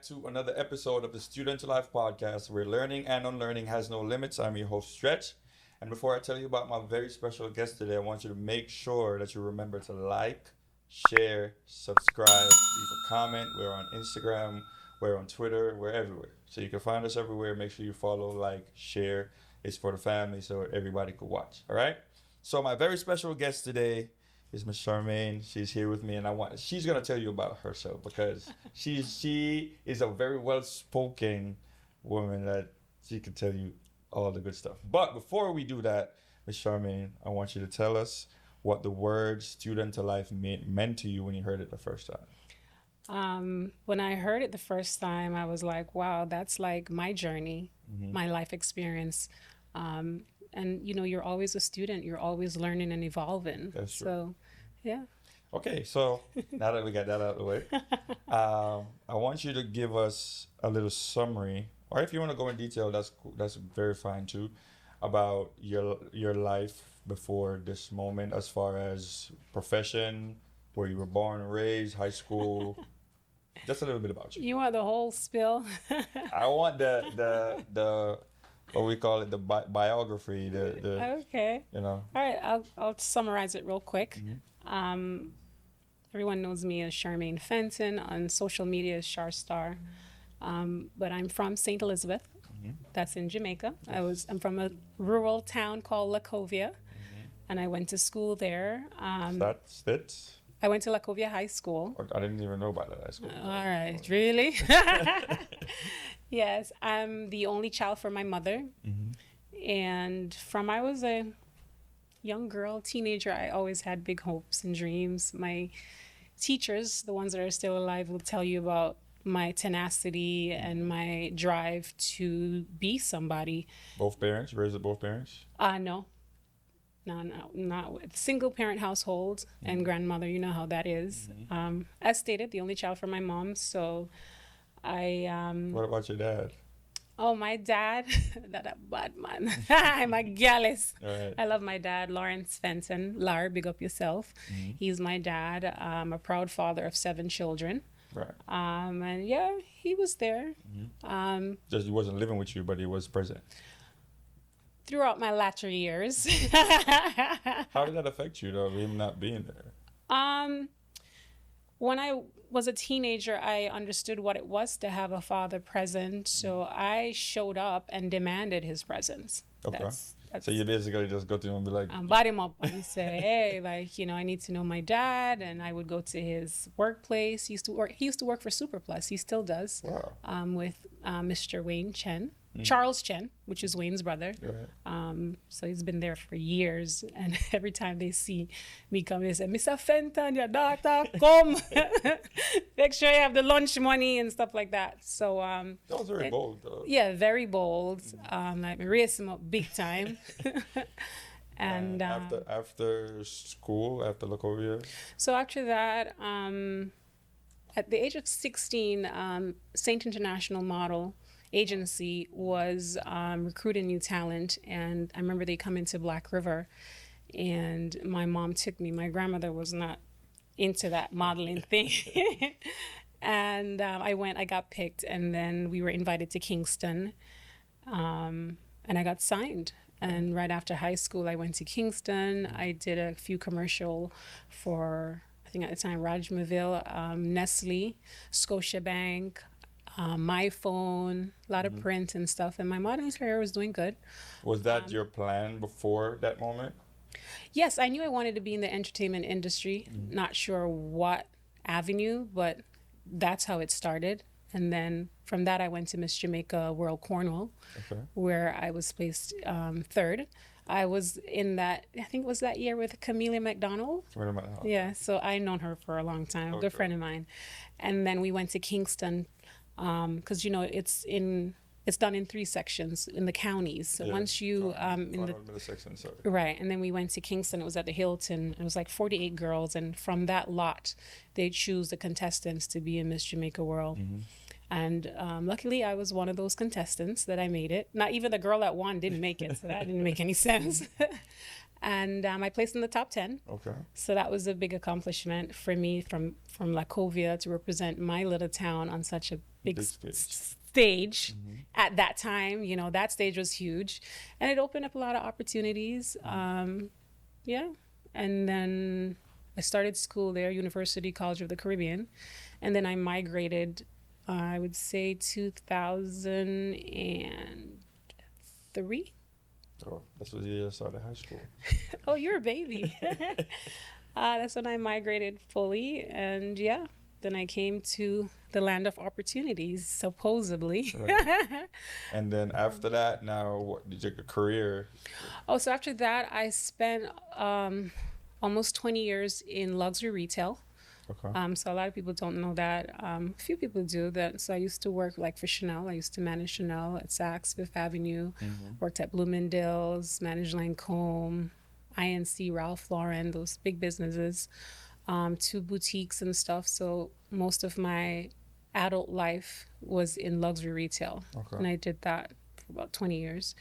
to another episode of the Student to Life podcast, where learning and unlearning has no limits. I'm your host, Stretch. And before I tell you about my very special guest today, I want you to make sure that you remember to like, share, subscribe, leave a comment. We're on Instagram, we're on Twitter, we're everywhere. So you can find us everywhere. Make sure you follow, like, share. It's for the family so everybody could watch. All right? So my very special guest today is Miss Charmaine. She's here with me, and she's gonna tell you about herself because she is a very well spoken woman that she can tell you all the good stuff. But before we do that, Miss Charmaine, I want you to tell us what the word student to life meant to you when you heard it the first time. When I heard it the first time, I was like, wow, that's like my journey, my life experience. And you're always a student. You're always learning and evolving. That's true. So, yeah. Okay, so now that we got that out of the way, I want you to give us a little summary, or if you want to go in detail, that's very fine too, about your life before this moment, as far as profession, where you were born and raised, high school, just a little bit about you. You want the whole spill? I want the what we call it, the biography, the Okay. All right, I'll summarize it real quick. Everyone knows me as Charmaine Fenton. On social media as Charstar. But I'm from St. Elizabeth. That's in Jamaica. I'm from a rural town called Lacovia, and I went to school there. That's it. I went to Lacovia High School. I didn't even know about that high school. All right, really? Yes, I'm the only child for my mother. And from I was a young girl, teenager, I always had big hopes and dreams. My teachers, the ones that are still alive, will tell you about my tenacity and my drive to be somebody. Both parents? Raised with both parents? No, not with single parent household and grandmother. You know how that is. As stated, the only child for my mom. So I. What about your dad? Oh, my dad, that a bad man. I'm a gallus. Right. I love my dad, Lawrence Fenton. Lar, big up yourself. He's my dad. A proud father of 7 children. Right. And yeah, he was there. Just he wasn't living with you, but he was present. Throughout my latter years. How did that affect you, though, him not being there? When I was a teenager, I understood what it was to have a father present. So I showed up and demanded his presence. Okay. That's So you basically just go to him and be like... bought him up and say, hey, I need to know my dad. And I would go to his workplace. He used to work for Superplus. He still does. Wow. With Mr. Wayne Chen. Charles Chen, which is Wayne's brother. Right. So he's been there for years. And every time they see me come, they say, Mr. Fenton, your daughter, come. Make sure you have the lunch money and stuff like that. So that was very bold, though. Yeah, very bold. Like raise him up big time. And after school, after Lacovia? So after that, at the age of 16, Saint International Model Agency was recruiting new talent, and I remember they come into Black River, and my mom took me. My grandmother was not into that modeling thing. And I got picked, and then we were invited to Kingston, and I got signed. And right after high school, I went to Kingston. I did a few commercial for, I think at the time, Rajmaville, Nestle, Scotiabank, my phone, a lot of print and stuff. And my modeling career was doing good. Was that your plan before that moment? Yes, I knew I wanted to be in the entertainment industry. Not sure what avenue, but that's how it started. And then from that, I went to Miss Jamaica World Cornwall, where I was placed 3rd. I was in that, I think it was that year with Camellia McDonald. Yeah, so I've known her for a long time, a good friend of mine. And then we went to Kingston, because it's done in 3 sections in the counties. So once you section, sorry. Right, and then we went to Kingston. It was at the Hilton. It was like 48 girls, and from that lot, they choose the contestants to be in Miss Jamaica World. And luckily, I was one of those contestants that I made it. Not even the girl that won didn't make it, so that didn't make any sense. And I placed in the top 10. Okay. So that was a big accomplishment for me from Lacovia to represent my little town on such a big Big stage. stage at that time. You know, that stage was huge, and it opened up a lot of opportunities. Yeah, and then I started school there, University College of the Caribbean, and then I migrated. I would say 2003. Oh, that's what you started high school. Oh, you're a baby. That's when I migrated fully, and yeah, then I came to the land of opportunities, supposedly. Right. And then after that, now what did your career? Oh, so after that, I spent almost 20 years in luxury retail. Okay. So a lot of people don't know that. A few people do that. So I used to work like for Chanel. I used to manage Chanel at Saks Fifth Avenue. Worked at Bloomingdale's, managed Lancome, INC, Ralph Lauren, those big businesses. 2 boutiques and stuff. So most of my adult life was in luxury retail. Okay. And I did that for about 20 years.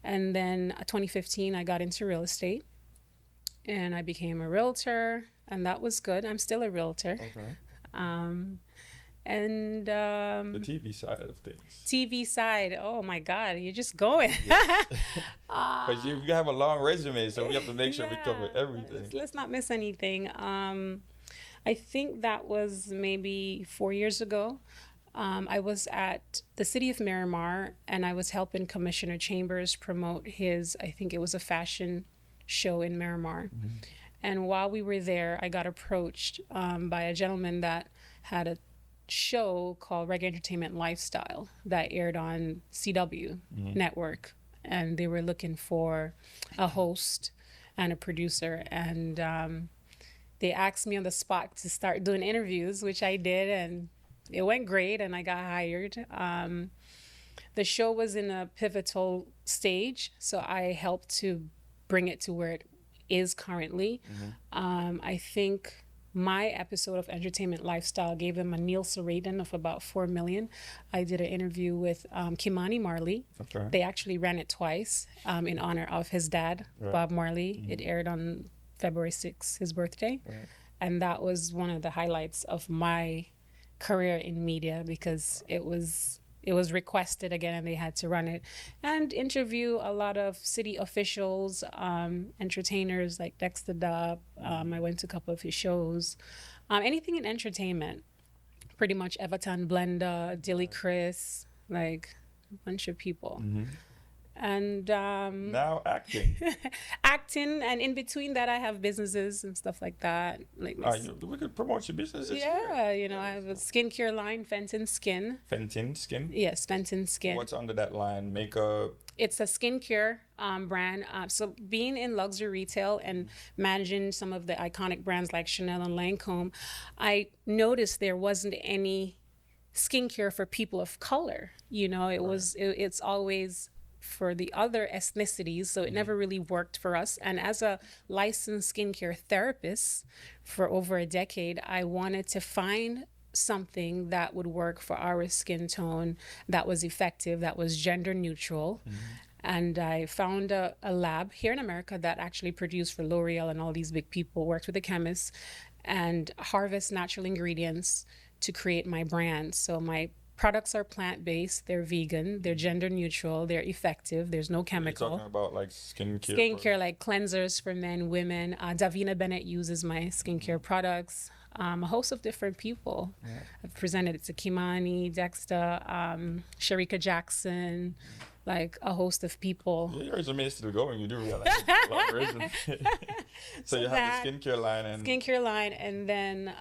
And then 2015, I got into real estate. And I became a realtor, and that was good. I'm still a realtor. Okay. And The TV side of things. TV side, oh my God, you're just going. But you have a long resume, so we have to make sure we cover Yeah, everything. let's not miss anything. I think that was maybe 4 years ago. I was at the city of Miramar, and I was helping Commissioner Chambers promote his, I think it was a fashion show in Miramar. And while we were there, I got approached by a gentleman that had a show called Reggae Entertainment Lifestyle that aired on CW network. And they were looking for a host and a producer. And they asked me on the spot to start doing interviews, which I did. And it went great, and I got hired. The show was in a pivotal stage, so I helped to bring it to where it is currently. I think my episode of Entertainment Lifestyle gave them a Nielsen rating of about 4 million. I did an interview with Kimani Marley. Okay. They actually ran it twice in honor of his dad, Bob Marley. It aired on February 6th, his birthday. And that was one of the highlights of my career in media, because it was requested again, and they had to run it and interview a lot of city officials, entertainers like Dexter Dub. I went to a couple of his shows. Anything in entertainment, pretty much. Everton Blender, Dilly Chris, like a bunch of people. And Now acting. acting, and in between that, I have businesses and stuff like that. Like We could promote your businesses. yeah, you know, I have a skincare line, Fenton Skin. Fenton Skin. Yes, Fenton Skin. What's under that line? Makeup. It's a skincare brand. So being in luxury retail and managing some of the iconic brands like Chanel and Lancome, I noticed there wasn't any skincare for people of color. You know, it's always for the other ethnicities, so it never really worked for us. And as a licensed skincare therapist for over a decade, I wanted to find something that would work for our skin tone, that was effective, that was gender neutral. And I found a lab here in America that actually produced for L'Oreal and all these big people, worked with a chemist, and harvest natural ingredients to create my brand. So my products are plant-based, they're vegan, they're gender neutral, they're effective, there's no chemical. You're talking about like skincare. Skincare, like cleansers for men, women. Davina Bennett uses my skincare products. A host of different people. I've presented it to Kimani, Dexter, Sharika Jackson, like a host of people. Yeah, your resume is still going. You do realize it's a long resume. So you have the skincare line and then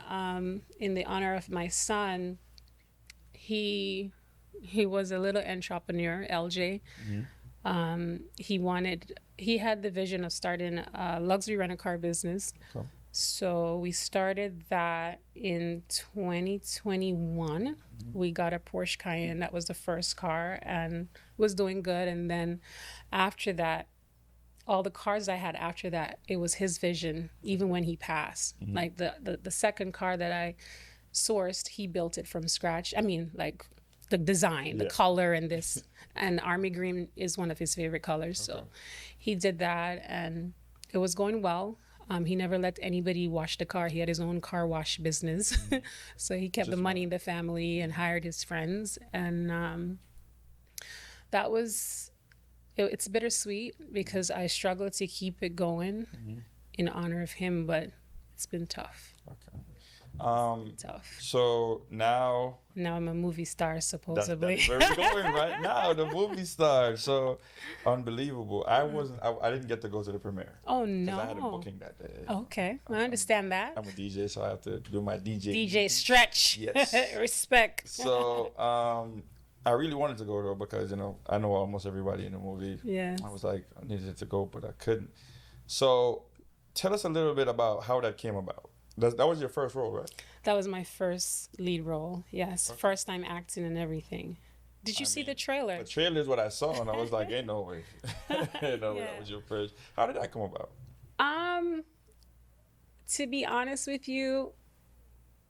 in the honor of my son, he was a little entrepreneur, LJ. He had the vision of starting a luxury rental-car business. Okay. So we started that in 2021. We got a Porsche Cayenne. That was the first car, and was doing good. And then after that, all the cars I had after that, it was his vision, even when he passed. Like the second car that I sourced, he built it from scratch. I mean, like the design, the color, and this, and army green is one of his favorite colors. So he did that, and it was going well. He never let anybody wash the car. He had his own car wash business. So he kept the money in the family and hired his friends. And that was, it's bittersweet because I struggled to keep it going in honor of him, but it's been tough. Okay. Tough. So now I'm a movie star, supposedly. that's where we're going right now, the movie star. So unbelievable. I didn't get to go to the premiere. Oh no! I had a booking that day. Okay, I understand that. I'm a DJ, so I have to do my DJ. DJ stretch. Yes. Respect. So I really wanted to go though because I know almost everybody in the movie. Yeah. I was like, I needed to go, but I couldn't. So tell us a little bit about how that came about. That was your first role, right? That was my first lead role. Yes, okay. First time acting and everying. Did you see the trailer? The trailer is what I saw, and I was like, "Ain't no way, ain't no way that was your first." How did that come about? To be honest with you,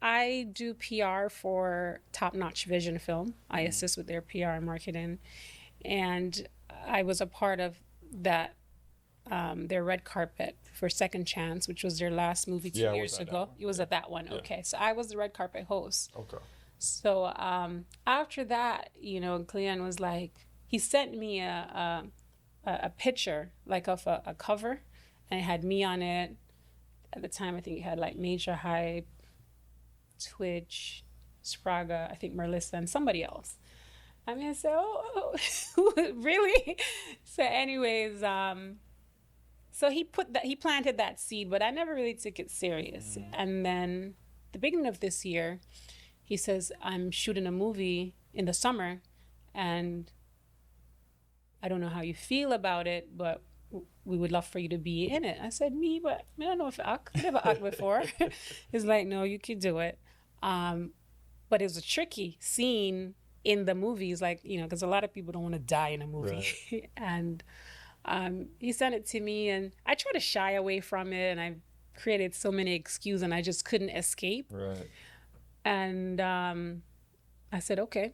I do PR for Top Notch Vision Film. I assist with their PR and marketing, and I was a part of that. Their red carpet for Second Chance, which was their last movie 2 years ago. It was at that one. Yeah. Okay. So I was the red carpet host. Okay. So after that, Cleon was like, he sent me a picture, like of a cover, and it had me on it. At the time, I think it had like Major Hype, Twitch, Spraga, I think Merlissa, and somebody else. I mean, so really? So anyways, so he planted that seed, but I never really took it serious. And then the beginning of this year, he says, I'm shooting a movie in the summer, and I don't know how you feel about it, but we would love for you to be in it. I said, me? But I don't know if I've never act before. He's like, no, you can do it. But it was a tricky scene in the movies, like, because a lot of people don't want to die in a movie. Right. And he sent it to me, and I tried to shy away from it, and I created so many excuses, and I just couldn't escape. Right. And I said, okay.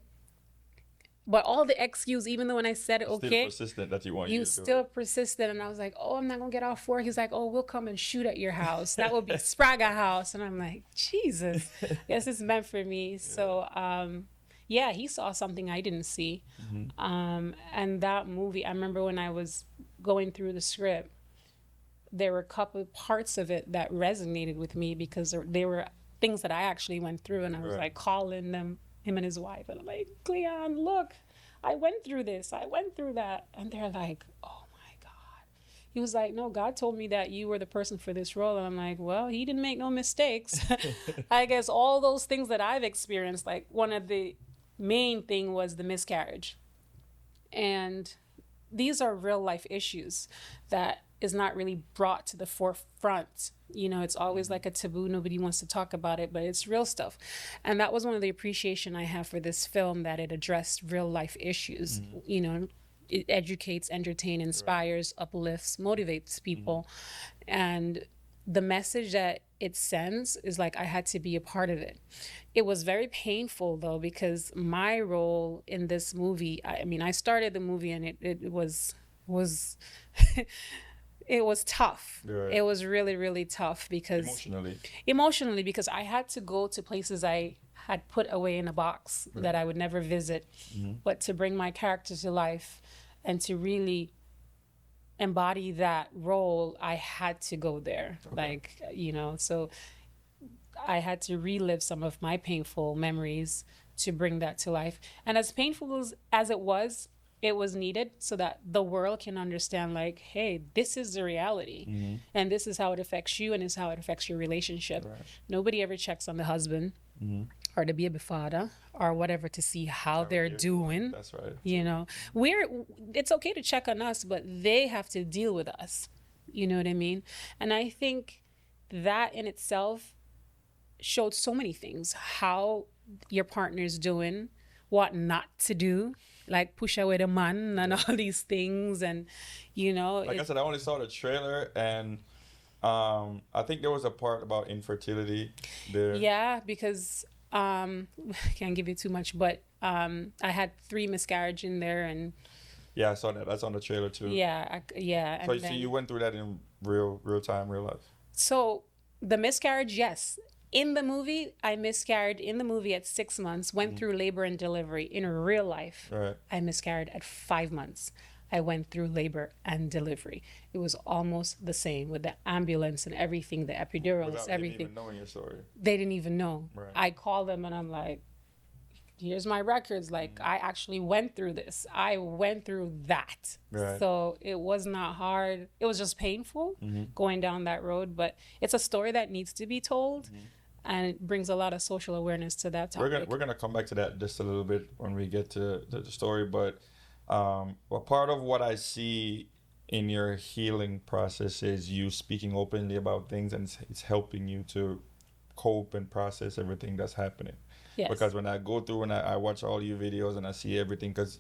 But all the excuses, even though when I said okay, still persistent that you want you to do still it. Persistent, and I was like, oh, I'm not gonna get off work. He's like, oh, we'll come and shoot at your house. That would be Spraga house, and I'm like, Jesus, guess it's meant for me. Yeah. So. Yeah, he saw something I didn't see. And that movie, I remember when I was going through the script, there were a couple of parts of it that resonated with me because they were things that I actually went through, and I was like calling him and his wife, and I'm like, Cleon, look, I went through this, I went through that. And they're like, oh my God. He was like, no, God told me that you were the person for this role. And I'm like, well, he didn't make no mistakes. I guess all those things that I've experienced, like one of the main thing was the miscarriage. And these are real life issues that is not really brought to the forefront. It's always like a taboo. Nobody wants to talk about it, but it's real stuff. And that was one of the appreciation I have for this film, that it addressed real life issues. It educates, entertains, inspires, uplifts, motivates people. And the message that it sends is like, I had to be a part of it. It was very painful though, because my role in this movie, I started the movie and it was it was tough. Right. It was really, really tough because emotionally, because I had to go to places I had put away in a box that I would never visit, but to bring my character to life and to really embody that role, I had to go there. Okay. So I had to relive some of my painful memories to bring that to life. And as painful as it was needed so that the world can understand, like, hey, this is the reality. And this is how it affects you, and this is how it affects your relationship. Right. Nobody ever checks on the husband or the baby father or whatever to see how they're doing. That's right. It's okay to check on us, but they have to deal with us. You know what I mean? And I think that in itself showed so many things: how your partner's doing, what not to do, like push away the man and all these things. And like I said, I only saw the trailer, and I think there was a part about infertility there. Yeah, because I can't give you too much, but I had 3 miscarriages in there, and yeah, I saw that. That's on the trailer too. Yeah. So you went through that in real time, real life. So the miscarriage, yes. In the movie, I miscarried in the movie at 6 months, went through labor and delivery. In real life, Right. I miscarried at 5 months. I went through labor and delivery. It was almost the same with the ambulance and everything, the epidurals, Without everything. even knowing your story. They didn't even know. Right. I call them and I'm like, here's my records. Like, I actually went through this. I went through that. Right. So it was not hard. It was just painful going down that road. But it's a story that needs to be told. And it brings a lot of social awareness to that topic. We're gonna come back to that just a little bit when we get to the story. But well, part of what I see in your healing process is you speaking openly about things, and it's helping you to cope and process everything that's happening. Yes. Because when I go through and I watch all your videos and I see everything, because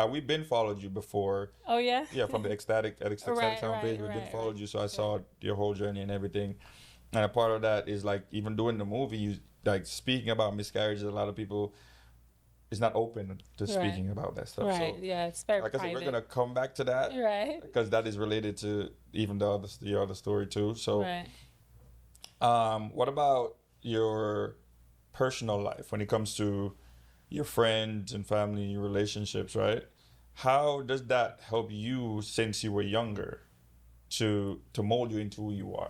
we've been followed you before. Oh, yeah? Yeah, from the ecstatic Right, sound page, we've been right, followed right. you, so I saw your whole journey and everything. And a part of that is like even doing the movie, you like speaking about miscarriages. A lot of people is not open to speaking about that stuff. Right, So, yeah, it's very like I said, private. we're gonna come back to that Right, because that is related to even the other story too. So, right. what about your personal life when it comes to your friends and family, your relationships, right? How does that help you since you were younger to mold you into who you are?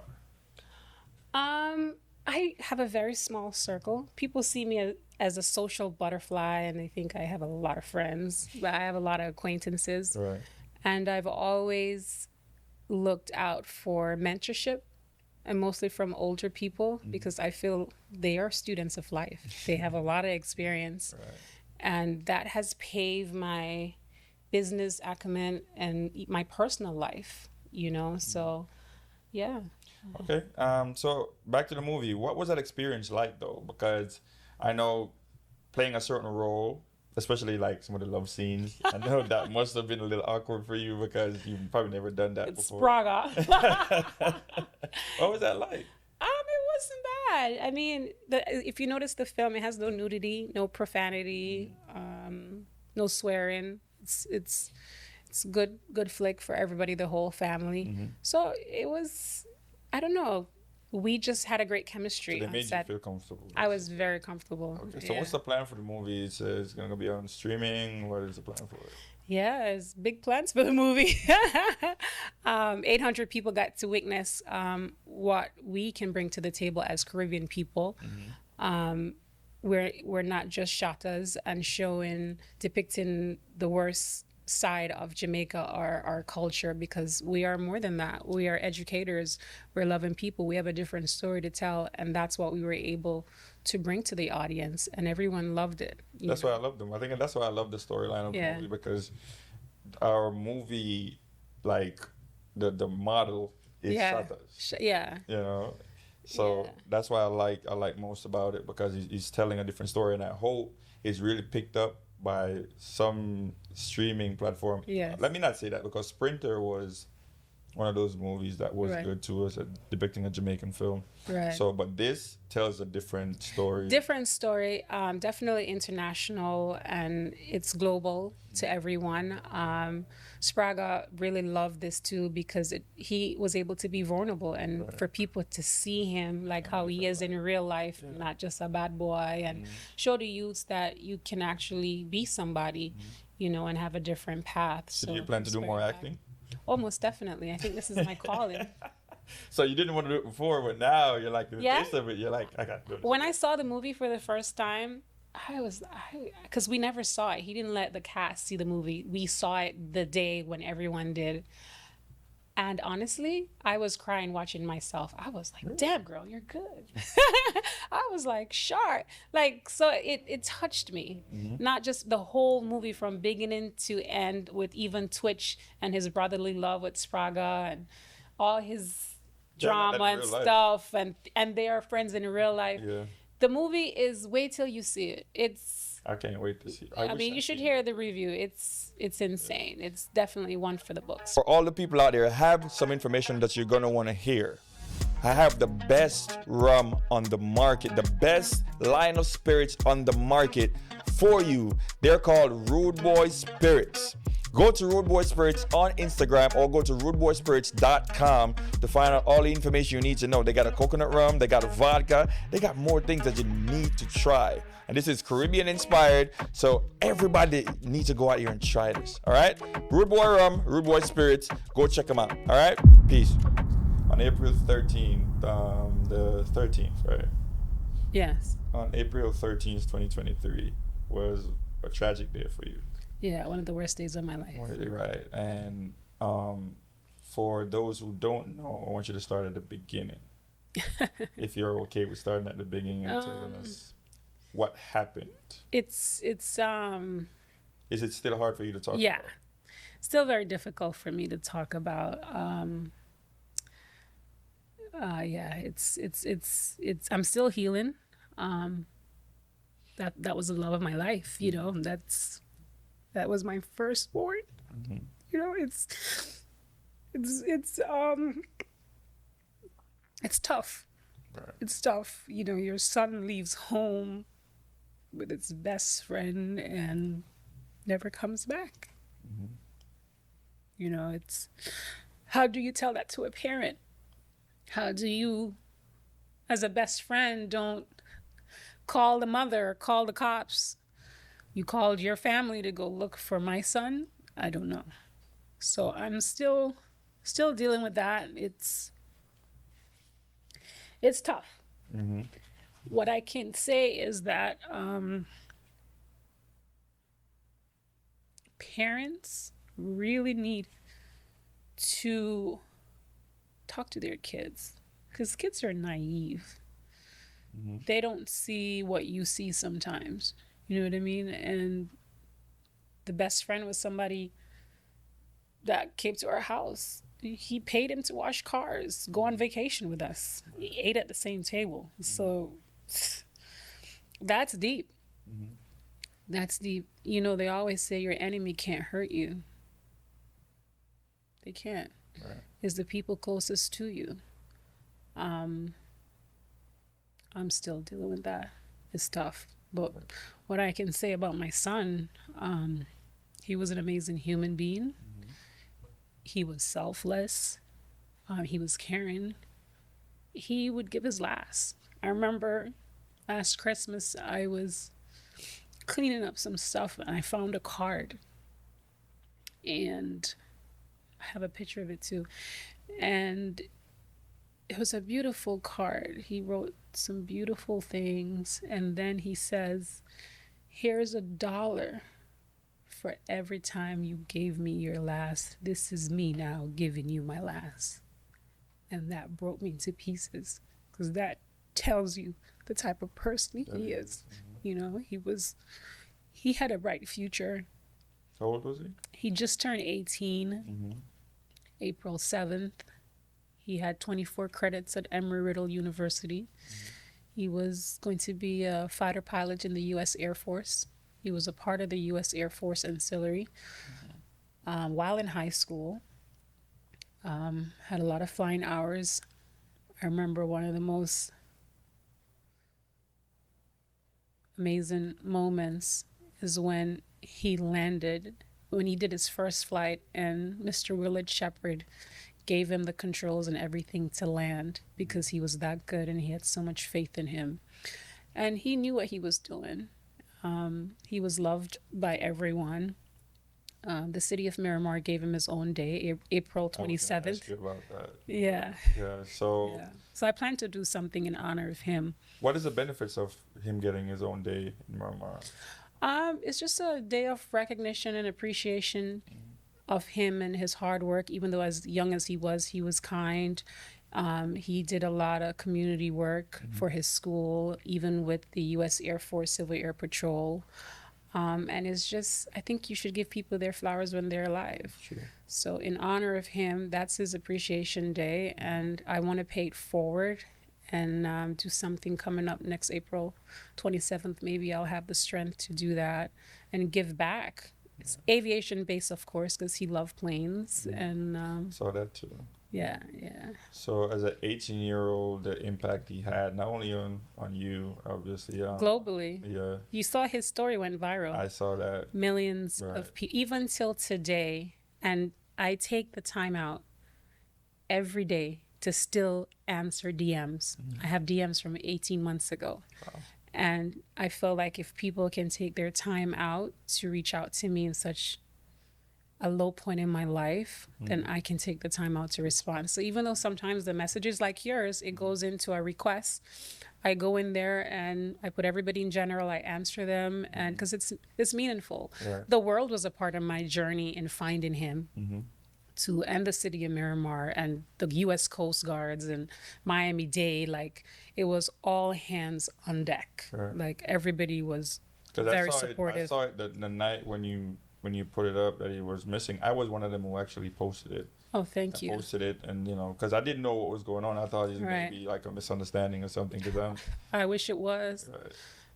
I have a very small circle. People see me as a social butterfly and they think I have a lot of friends, but I have a lot of acquaintances. Right. And I've always looked out for mentorship, and mostly from older people, because I feel they are students of life. They have a lot of experience. Right. And that has paved my business acumen and my personal life, So, yeah. Okay. So back to the movie. What was that experience like though? Because I know playing a certain role, especially like some of the love scenes, I know that must have been a little awkward for you because you've probably never done that It's before. Spraga. What was that like? It wasn't bad. I mean, if you notice the film, it has no nudity, no profanity, no swearing. It's good flick for everybody, the whole family. So it was, I don't know. We just had a great chemistry So they on made you set. feel comfortable. I was very comfortable. Okay. So what's the plan for the movie? It's gonna be on streaming. What is the plan for it? Yeah, it's big plans for the movie. 800 people got to witness what we can bring to the table as Caribbean people. We're not just shatas and depicting the worst side of Jamaica, our culture, because we are more than that. We are educators. We're loving people. We have a different story to tell, and that's what we were able to bring to the audience, and everyone loved it. That's why I love them. I think that's why I love the storyline of the movie, because our movie, like the model is shatas. Yeah. So Yeah. that's why I like most about it, because he's telling a different story, and I hope it's really picked up by some streaming platform. Yes. Let me not say that, because Sprinter was one of those movies that was good to us at depicting a Jamaican film. Right. So, but this tells a different story. Different story, definitely international, and it's global to everyone. Spraga really loved this too, because he was able to be vulnerable, and for people to see him like how he is in real life, not just a bad boy, and show the youth that you can actually be somebody, and have a different path. So So do you plan to it's do very more hard. acting? Oh, most definitely. I think this is my calling. So you didn't want to do it before, but now you're like, in the Yeah. taste of it, you're like, I got to do it. When I saw the movie for the first time, because we never saw it. He didn't let the cast see the movie. We saw it the day when everyone did. And honestly, I was crying watching myself. I was like, damn, girl, you're good. I was like, sharp. So it touched me. Not just the whole movie from beginning to end, with even Twitch and his brotherly love with Spraga and all his drama and stuff. And they are friends in real life. Yeah. The movie is, wait till you see it. I can't wait to see. I mean, you should hear the review. It's insane. It's definitely one for the books. For all the people out there, I have some information that you're going to want to hear. I have the best rum on the market, the best line of spirits on the market for you. They're called Rude Boy Spirits. Go to Rude Boy Spirits on Instagram or go to rudeboyspirits.com to find out all the information you need to know. They got a coconut rum, they got a vodka, they got more things that you need to try. And this is Caribbean inspired, so everybody needs to go out here and try this. All right? Rude Boy Rum, Rude Boy Spirits, go check them out. All right? Peace. On April 13th, the 13th, right? Yes. On April 13th, 2023 was a tragic day for you. Yeah, one of the worst days of my life. Right. And for those who don't know, I want you to start at the beginning. If you're okay with starting at the beginning and telling us what happened. It's Is it still hard for you to talk about? Yeah. Still very difficult for me to talk about. It's I'm still healing. That was the love of my life, you know. That was my firstborn. Mm-hmm. You know, it's tough. Right. It's tough. You know, your son leaves home with its best friend and never comes back. Mm-hmm. You know, how do you tell that to a parent? How do you, as a best friend, don't call the mother or call the cops? You called your family to go look for my son? I don't know. So I'm still dealing with that. It's tough. Mm-hmm. What I can say is that parents really need to talk to their kids, because kids are naive. Mm-hmm. They don't see what you see sometimes. You know what I mean? And the best friend was somebody that came to our house. He paid him to wash cars, go on vacation with us. He ate at the same table. Mm-hmm. So that's deep. Mm-hmm. That's deep. You know, they always say your enemy can't hurt you. They can't. Right. It's the people closest to you. I'm still dealing with that. It's tough. But what I can say about my son, he was an amazing human being. Mm-hmm. He was selfless. He was caring. He would give his last. I remember last Christmas, I was cleaning up some stuff and I found a card. And I have a picture of it too. And it was a beautiful card. He wrote some beautiful things. And then he says, here's $1 for every time you gave me your last. This is me now giving you my last. And that broke me to pieces, because that tells you the type of person he is. Mm-hmm. You know, he had a bright future. How old was he? He just turned 18, mm-hmm. April 7th. He had 24 credits at Embry-Riddle University. Mm-hmm. He was going to be a fighter pilot in the U.S. Air Force. He was a part of the U.S. Air Force Ancillary. Mm-hmm. While in high school, had a lot of flying hours. I remember one of the most amazing moments is when he landed, when he did his first flight, and Mr. Willard Shepard gave him the controls and everything to land, because he was that good and he had so much faith in him. And he knew what he was doing. He was loved by everyone. The city of Miramar gave him his own day, April 27th. I was gonna ask you about that. Yeah. So I plan to do something in honor of him. What is the benefits of him getting his own day in Miramar? It's just a day of recognition and appreciation of him and his hard work. Even though as young as he was kind. He did a lot of community work for his school, even with the U.S. Air Force Civil Air Patrol. And it's just, I think you should give people their flowers when they're alive. Sure. So in honor of him, that's his appreciation day. And I want to pay it forward and do something coming up next April 27th. Maybe I'll have the strength to do that and give back. It's aviation based, of course, because he loved planes. And saw that too. Yeah, yeah. So as an 18-year-old, the impact he had not only on you, obviously. Globally. Yeah, You saw his story went viral. I saw that. Millions Right. of people, even till today. And I take the time out every day to still answer DMs. I have DMs from 18 months ago. Wow. And I feel like if people can take their time out to reach out to me in such a low point in my life, then I can take the time out to respond. So even though sometimes the messages like yours, it goes into a request, I go in there and I put everybody in general, I answer them, and because it's meaningful. Right. The world was a part of my journey in finding him. To and the city of Miramar and the U.S. Coast Guards and Miami-Dade, like it was all hands on deck. Right. Like everybody was 'Cause very I supportive. saw it the night when you put it up that he was missing. I was one of them who actually posted it. Oh, thank you. Posted it, and because I didn't know what was going on. I thought it was Right. maybe like a misunderstanding or something. Cause I wish it was.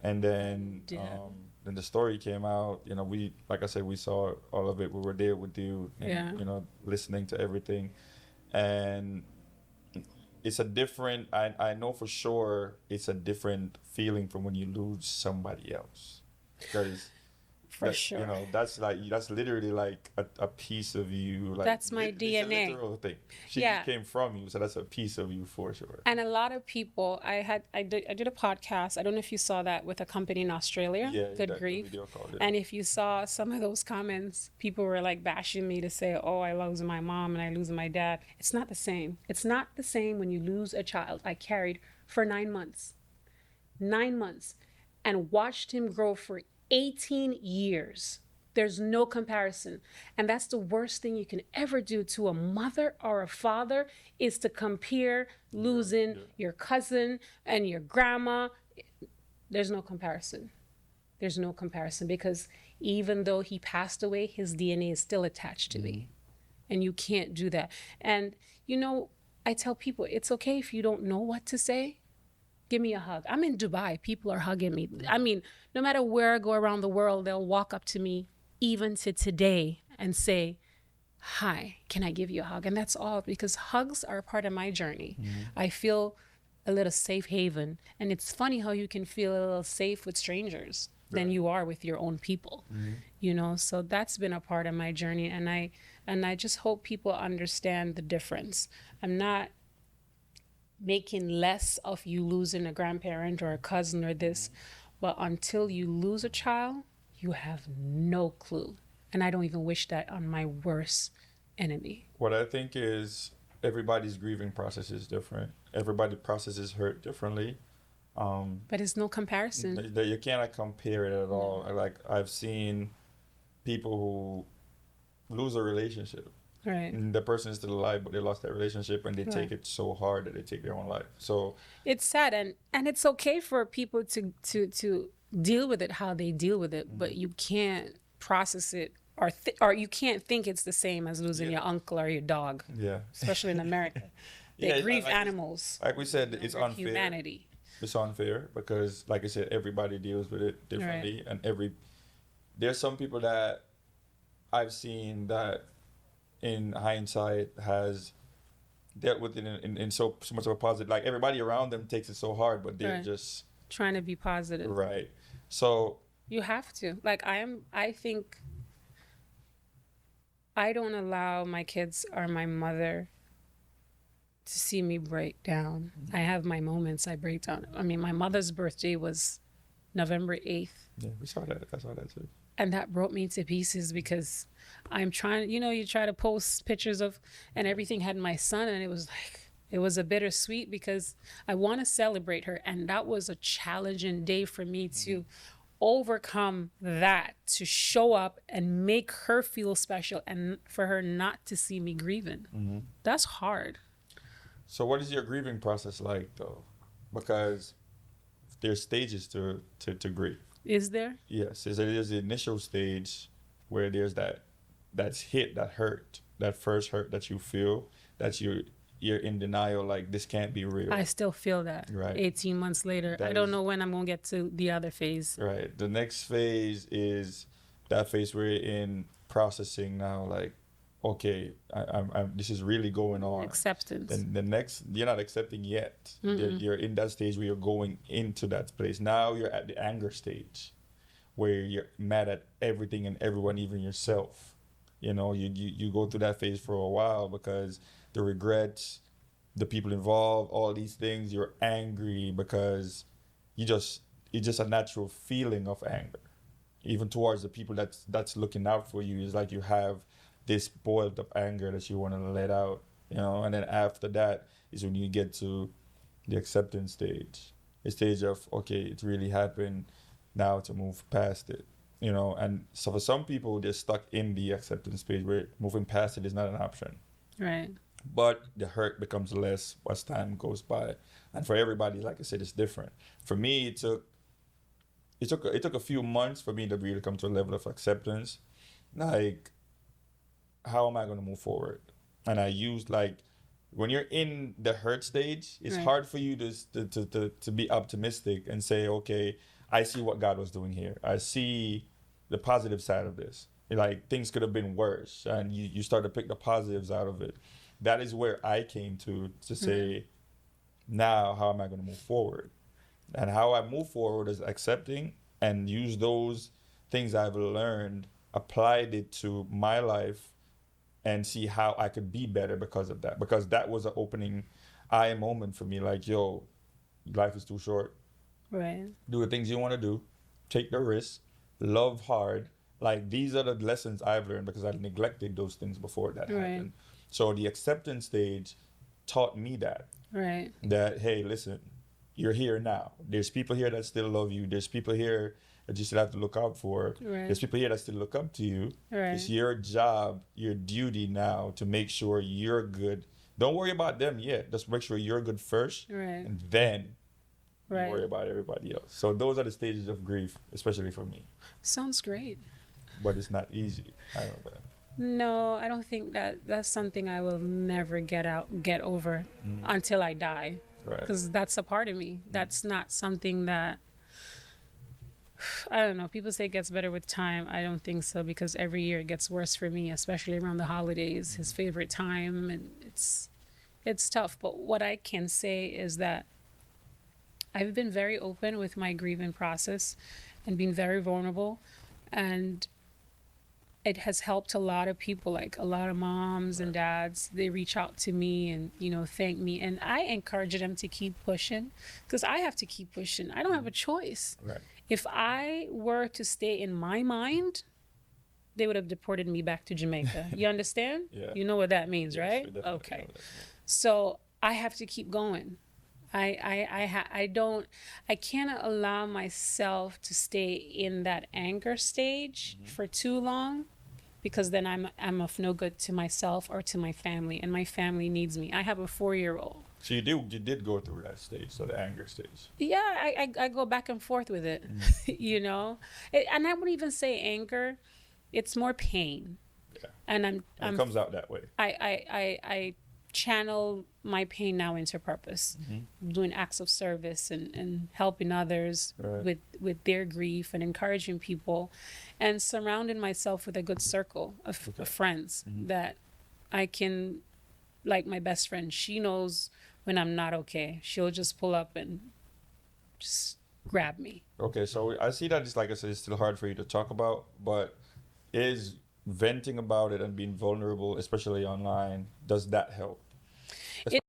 and then Yeah. then the story came out. We, like I said, we saw all of it. We were there with you, and, Yeah. listening to everything, and it's a different. I know for sure it's a different feeling from when you lose somebody else, because. For sure. That's literally like a piece of you. Like That's my it's a DNA. literal thing. She Yeah. came from you, so that's a piece of you for sure. And a lot of people, I did a podcast. I don't know if you saw that with a company in Australia, Yeah, Good that Grief. video called it. And if you saw some of those comments, people were like bashing me to say, "Oh, I lose my mom and I lose my dad." It's not the same. It's not the same when you lose a child. I carried for 9 months, and watched him grow for 18 years. There's no comparison. And that's the worst thing you can ever do to a mother or a father is to compare losing your cousin and your grandma. There's no comparison. There's no comparison because even though he passed away, his DNA is still attached to me. And you can't do that. And, I tell people, it's okay if you don't know what to say. Give me a hug. I'm in Dubai. People are hugging me. I mean, no matter where I go around the world, they'll walk up to me, even to today, and say, "Hi, can I give you a hug?" And that's all, because hugs are a part of my journey. I feel a little safe haven. And it's funny how you can feel a little safe with strangers than you are with your own people. So that's been a part of my journey. And I just hope people understand the difference. I'm not making less of you losing a grandparent or a cousin or this, but until you lose a child, you have no clue. And I don't even wish that on my worst enemy. What I think is everybody's grieving process is different. Everybody processes hurt differently. But it's no comparison. You cannot compare it at all. Like I've seen people who lose a relationship. Right. And the person is still alive, but they lost that relationship, and they take it so hard that they take their own life. So it's sad, and it's okay for people to deal with it how they deal with it, but you can't process it or you can't think it's the same as losing your uncle or your dog. Yeah. Especially in America, they grieve animals. Like we said, it's unfair. Humanity. It's unfair because, like I said, everybody deals with it differently, and there's some people that I've seen that, in hindsight, has dealt with it in so much of a positive. Like everybody around them takes it so hard, but they're just trying to be positive. Right. So you have to. Like I think I don't allow my kids or my mother to see me break down. I have my moments I break down. I mean, my mother's birthday was November 8th. Yeah, we saw that. I saw that too. And that broke me to pieces because I'm trying, you try to post pictures of, and everything had my son, and it was a bittersweet because I want to celebrate her. And that was a challenging day for me to overcome that, to show up and make her feel special and for her not to see me grieving. That's hard. So what is your grieving process like though? Because there's stages to grief. Is there? Yes, there's the initial stage where there's that hurt, that first hurt that you feel, that you're in denial, like this can't be real. I still feel that. Right. 18 months later. I don't know when I'm going to get to the other phase. Right. The next phase is that phase where you're in processing now, like, okay, this is really going on. Acceptance. Then the next, you're not accepting yet. Mm-mm. You're in that stage where you're going into that place. Now you're at the anger stage, where you're mad at everything and everyone, even yourself. You go through that phase for a while because the regrets, the people involved, all these things, you're angry because you just it's just a natural feeling of anger, even towards the people that's looking out for you. It's like you have this boiled up anger that you want to let out, and then after that is when you get to the acceptance stage, the stage of, okay, it really happened, now to move past it. And so for some people, they're stuck in the acceptance page where moving past it is not an option. Right. But the hurt becomes less as time goes by. And for everybody, like I said, it's different. For me, it took a few months for me to really come to a level of acceptance. Like, how am I going to move forward? And I used, like, when you're in the hurt stage, it's Right. hard for you to be optimistic and say, okay, I see what God was doing here. I see the positive side of this. Like, things could have been worse, and you start to pick the positives out of it. That is where I came to say, now how am I going to move forward? And how I move forward is accepting and use those things I've learned, applied it to my life, and see how I could be better because of that. Because that was an opening eye moment for me. Like, yo, life is too short. Right. Do the things you want to do. Take the risk. Love hard. Like, these are the lessons I've learned because I neglected those things before that Right. happened. So the acceptance stage taught me that. Right. That, hey, listen, you're here now. There's people here that still love you. There's people here that you still have to look out for. Right. There's people here that still look up to you. Right. It's your job, your duty now to make sure you're good. Don't worry about them yet. Just make sure you're good first. Right. And then Right. worry about everybody else. So those are the stages of grief, especially for me. Sounds great. But it's not easy. I know that. No, I don't think that's something I will never get over until I die. Right. Because that's a part of me. That's not something that, I don't know. People say it gets better with time. I don't think so, because every year it gets worse for me, especially around the holidays, his favorite time, and it's tough. But what I can say is that I've been very open with my grieving process and been very vulnerable, and it has helped a lot of people, like a lot of moms and dads. They reach out to me and, thank me. And I encourage them to keep pushing, because I have to keep pushing. I don't have a choice. Right. If I were to stay in my mind, they would have deported me back to Jamaica. You understand? Yeah. You know what that means, Yes, right? we definitely Okay. know that. So I have to keep going. I cannot allow myself to stay in that anger stage for too long, because then I'm of no good to myself or to my family, and my family needs me. I have a 4-year-old. So you did go through that stage, so the anger stage. Yeah, I go back and forth with it, and I wouldn't even say anger. It's more pain. Yeah. And It comes out that way. I channel my pain now into purpose, doing acts of service and helping others Right. with their grief, and encouraging people, and surrounding myself with a good circle of friends that I can, like my best friend. She knows when I'm not okay. She'll just pull up and just grab me. Okay, so I see that it's, like I said, it's still hard for you to talk about, but is venting about it and being vulnerable, especially online, does that help? It-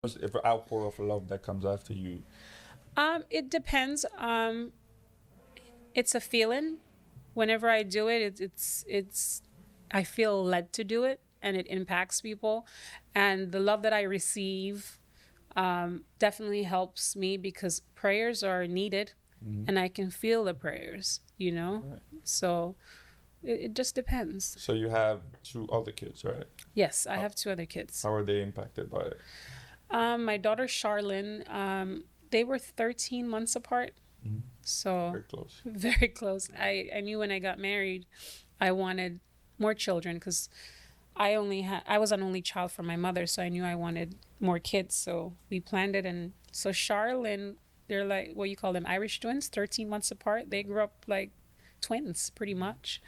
If an outpour of love that comes after you. It depends. It's a feeling. Whenever I do it, it's I feel led to do it, and it impacts people. And the love that I receive definitely helps me, because prayers are needed, and I can feel the prayers, Right. So it just depends. So you have 2 other kids, right? Yes, I have 2 other kids. How are they impacted by it? My daughter Charlene, they were 13 months apart. So Very close. very close. I knew when I got married, I wanted more children, because I was an only child from my mother, so I knew I wanted more kids. So we planned it, and so Charlene, they're like, what you call them, Irish twins, 13 months apart. They grew up like twins, pretty much.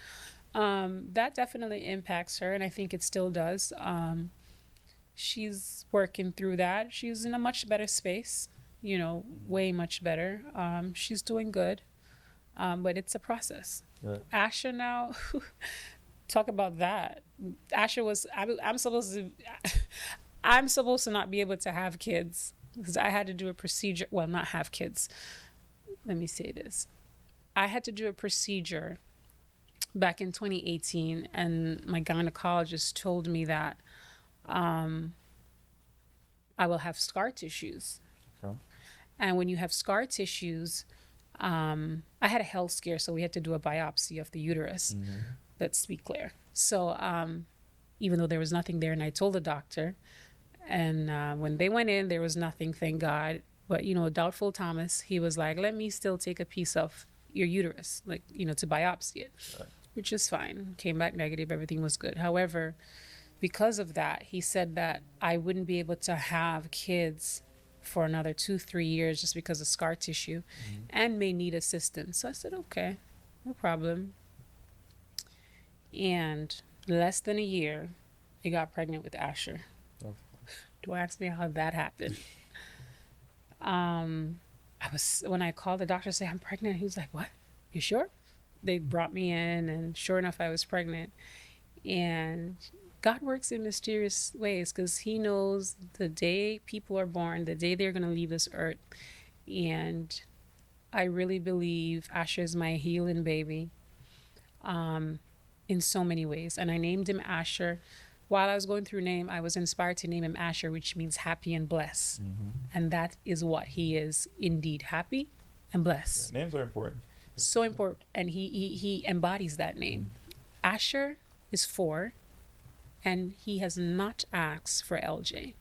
That definitely impacts her, and I think it still does. She's working through that. She's in a much better space, way much better. She's doing good, but it's a process. Right. Asher now, talk about that. Asher I'm supposed to not be able to have kids because I had to do a procedure. Well, not have kids. Let me say this. I had to do a procedure back in 2018, and my gynecologist told me that I will have scar tissues. Okay. And when you have scar tissues, I had a health scare, so we had to do a biopsy of the uterus. Mm-hmm. Let's be clear. So even though there was nothing there, and I told the doctor, and when they went in, there was nothing, thank God. But, doubtful Thomas, he was like, let me still take a piece of your uterus, to biopsy it, Right. which is fine. Came back negative, everything was good. However, because of that, he said that I wouldn't be able to have kids for another 2-3 years just because of scar tissue and may need assistance. So I said, okay, no problem. And less than a year, I got pregnant with Asher. Oh. Don't ask me how that happened. When I called the doctor to say I'm pregnant, he was like, what? You sure? They brought me in, and sure enough, I was pregnant. And God works in mysterious ways because he knows the day people are born, the day they're going to leave this earth. And I really believe Asher is my healing baby in so many ways. And I named him Asher. While I was going through name, I was inspired to name him Asher, which means happy and blessed. Mm-hmm. And that is what he is, indeed, happy and blessed. Yeah, names are important. So important. And he embodies that name. Asher is 4, and he has not asked for LJ.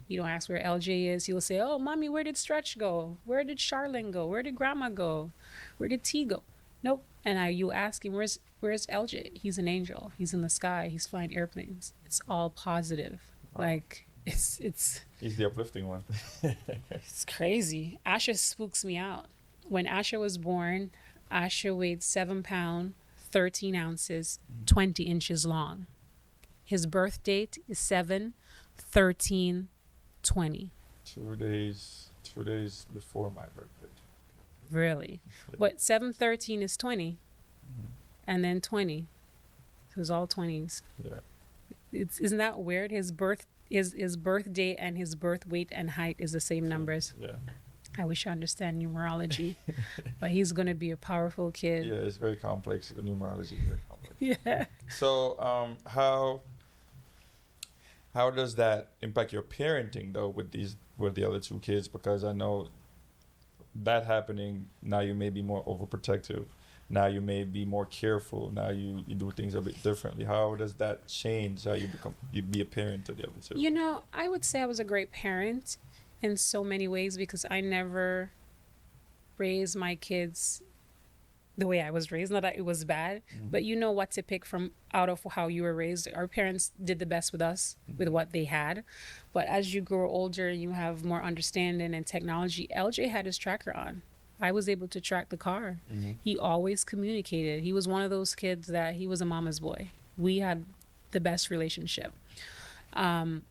You don't ask where LJ is. He'll say, oh, mommy, where did Stretch go? Where did Charlene go? Where did Grandma go? Where did T go? Nope. And you ask him, where's LJ? He's an angel. He's in the sky. He's flying airplanes. It's all positive. Like, it's He's the uplifting one. it's crazy. Asher spooks me out. When Asher was born, Asher weighed 7 pounds, 13 ounces, 20 inches long. His birth date is 7/13/20. 2 days before my birthday. Really? But 7/13 is 20, and then 20. So it was all 20s. Yeah. Isn't that weird? His birth date and his birth weight and height is the same numbers. Yeah. I wish I understand numerology, but he's gonna be a powerful kid. Yeah, it's very complex. The numerology is very complex. Yeah. So, how does that impact your parenting though with the other 2 kids? Because I know that happening now, you may be more overprotective. Now you may be more careful. Now you do things a bit differently. How does that change how you be a parent to the other 2? I would say I was a great parent in so many ways because I never raised my kids the way I was raised. Not that it was bad, but you know what to pick from out of how you were raised. Our parents did the best with us with what they had. But as you grow older, you have more understanding and technology. LJ had his tracker on. I was able to track the car. He always communicated. He was one of those kids that he was a mama's boy. We had the best relationship. So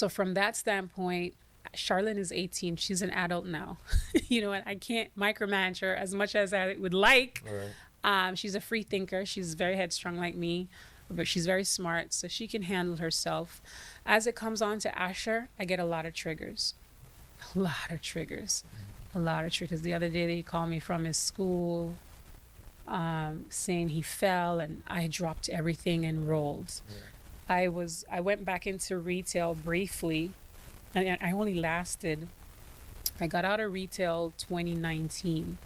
from that standpoint, Charlene is 18. She's an adult now. And I can't micromanage her as much as I would like. Right. She's a free thinker. She's very headstrong like me, but she's very smart, so she can handle herself. As it comes on to Asher, I get a lot of triggers. A lot of triggers. The other day they called me from his school saying he fell, and I dropped everything and rolled. Yeah. I went back into retail briefly, and I only lasted, I got out of retail 2019,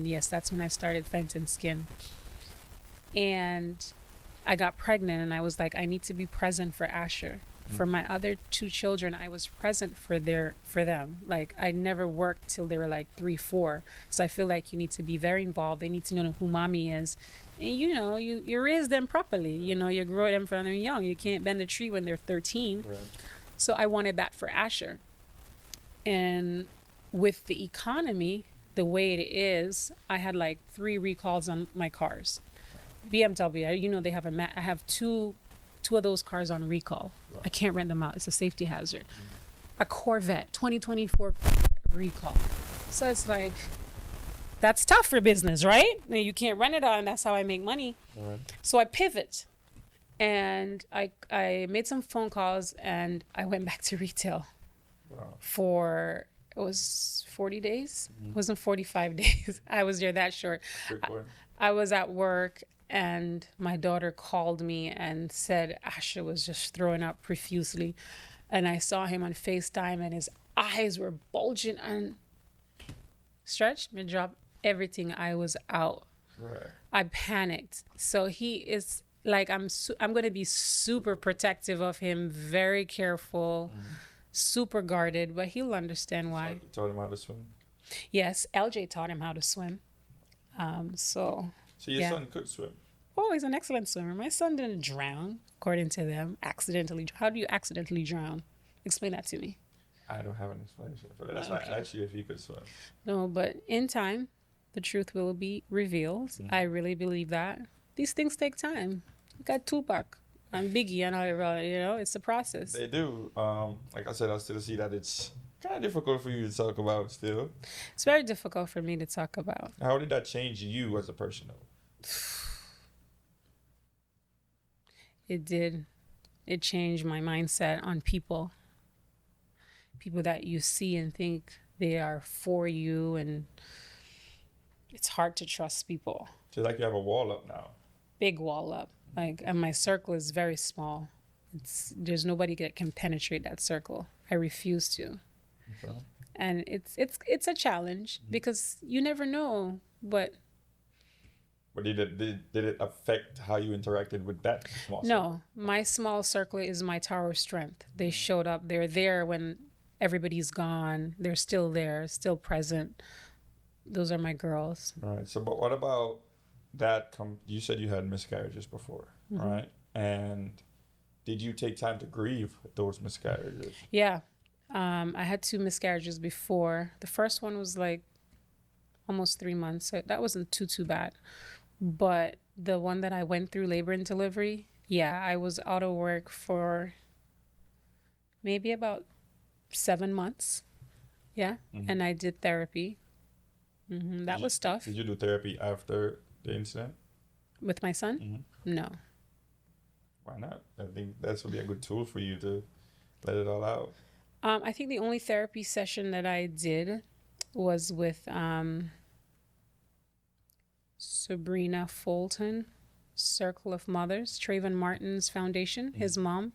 yes, that's when I started Fenton Skin. And I got pregnant, and I was like, I need to be present for Asher. For my other 2 children, I was present for them. Like, I never worked till they were like 3-4. So I feel like you need to be very involved. They need to know who mommy is. And you raise them properly. You grow them from they're young. You can't bend a tree when they're 13. Right. So I wanted that for Asher. And with the economy, the way it is, I had like 3 recalls on my cars. BMW, they have I have two of those cars on recall. Wow. I can't rent them out. It's a safety hazard. A Corvette, 2024 recall. So it's like, that's tough for business, right? You can't rent it out, and that's how I make money. Right. So I pivot, and I made some phone calls, and I went back to retail Wow. for, it was 40 days. It wasn't 45 days. I was there that short. Quick one. I was at work, and my daughter called me and said Asha was just throwing up profusely. And I saw him on FaceTime, and his eyes were bulging and stretched and dropped everything. I was out. Right. I panicked. So he is like, I'm going to be super protective of him, very careful, super guarded, but he'll understand why. You taught him how to swim. Yes, LJ taught him how to swim. So your yeah. son could swim. Oh, he's an excellent swimmer. My son didn't drown, according to them. Accidentally. How do you accidentally drown? Explain that to me. I don't have an explanation for that. That's why I asked you if he could swim. No, but in time, the truth will be revealed. I really believe that. These things take time. Look at Tupac and Biggie and all, it's a process. They do. Like I said, I still see that it's kind of difficult for you to talk about still. It's very difficult for me to talk about. How did that change you as a person, though? It did. It changed my mindset on people. People that you see and think they are for you, and it's hard to trust people. It's like you have a wall up now. Big wall up. And my circle is very small. There's nobody that can penetrate that circle. I refuse to. Okay. And it's a challenge because you never know, but did it affect how you interacted with that small circle? No, my small circle is my tower of strength. They showed up. They're there when everybody's gone. They're still there, still present. Those are my girls. Right. So, but what about that? You said you had miscarriages before, right? And did you take time to grieve those miscarriages? Yeah. I had 2 miscarriages before. The first one was like almost 3 months. So that wasn't too bad. But the one that I went through, labor and delivery, yeah, I was out of work for maybe about 7 months. Yeah. And I did therapy. That was tough. Did you do therapy after the incident? With my son? No. Why not? I think that would be a good tool for you to let it all out. I think the only therapy session that I did was with Sabrina Fulton, Circle of Mothers, Trayvon Martin's foundation, his mom.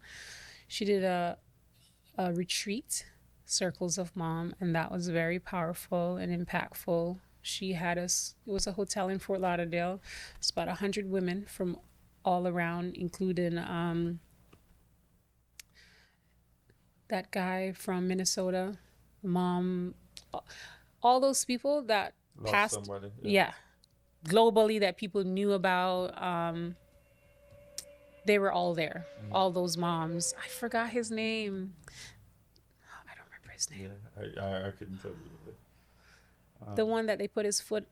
She did a retreat, Circles of Mom, and that was very powerful and impactful. She had us, it was a hotel in Fort Lauderdale. It's about 100 women from all around, including that guy from Minnesota, mom, all those people that Lost passed. somebody. Yeah. Globally that people knew about. They were all there. All those moms. I forgot his name. I don't remember his name. Yeah, I couldn't tell you. The one that they put his foot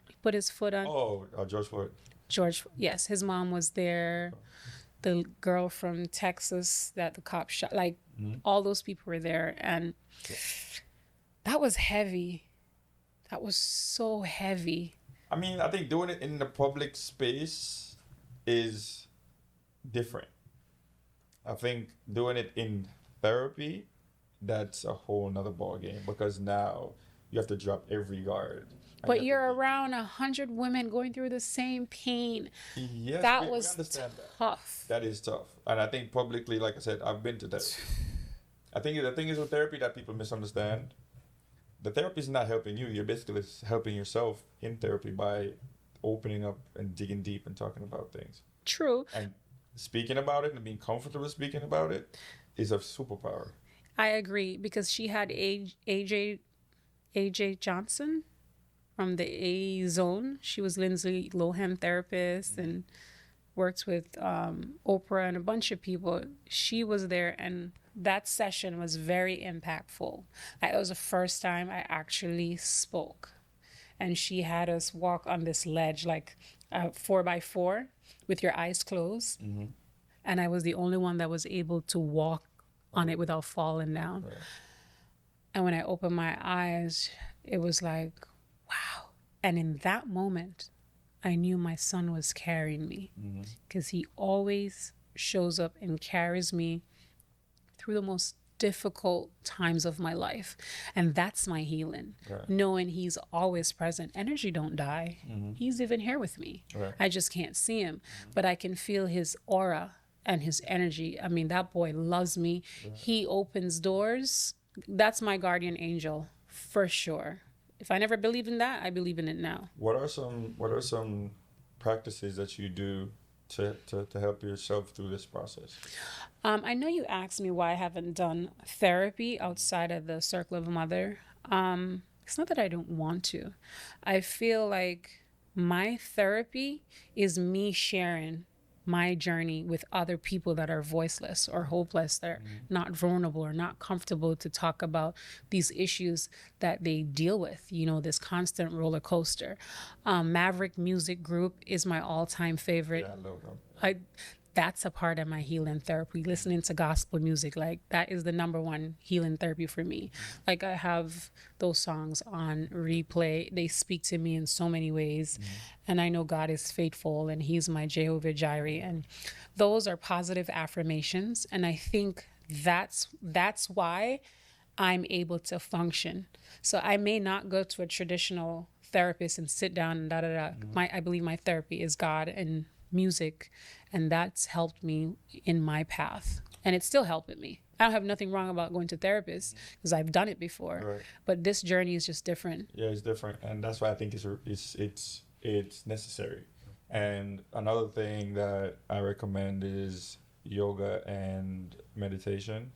on. Oh, George Floyd. George, yes, his mom was there. The girl from Texas that the cop shot, like all those people were there. And that was heavy. That was so heavy. I mean, I think doing it in the public space is different. I think doing it in therapy, that's a whole nother ball game because now you have to drop every guard. But you're around 100 women going through the same pain. Yes, that we was understand tough. That is tough. And I think publicly, like I said, I've been to therapy. I think the thing is with therapy that people misunderstand, the therapy is not helping you. You're basically helping yourself in therapy by opening up and digging deep and talking about things. True. And speaking about it and being comfortable speaking about it is a superpower. I agree because she had AJ Johnson from the A Zone. She was Lindsay Lohan therapist and worked with Oprah and a bunch of people. She was there, and that session was very impactful. It was the first time I actually spoke. and she had us walk on this ledge, like 4x4, with your eyes closed. And I was the only one that was able to walk on it without falling down. Right. And when I opened my eyes, it was like, wow. And in that moment, I knew my son was carrying me, because he always shows up and carries me through the most difficult times of my life. And that's my healing. Right. Knowing he's always present. Energy don't die. He's even here with me. Right. I just can't see him, but I can feel his aura and his energy. I mean, that boy loves me. Right. He opens doors. That's my guardian angel for sure. If I never believed in that, I believe in it now. What are some practices that you do to help yourself through this process? I know you asked me why I haven't done therapy outside of the circle of a mother. It's not that I don't want to. I feel like my therapy is me sharing my journey with other people that are voiceless or hopeless, that are not vulnerable or not comfortable to talk about these issues that they deal with, you know, this constant roller coaster. Maverick Music Group is my all-time favorite. Yeah, I love them. That's a part of my healing therapy. Listening to gospel music, like that is the number one healing therapy for me. Like I have those songs on replay. They speak to me in so many ways. And I know God is faithful and he's my Jehovah Jireh. And those are positive affirmations. And I think that's why I'm able to function. So I may not go to a traditional therapist and sit down and I believe my therapy is God and music, and that's helped me in my path, and it's still helping me. I don't have nothing wrong about going to therapists because I've done it before. Right. But this journey is just different. Yeah, it's different, and that's why I think it's necessary. And another thing that I recommend is yoga and meditation.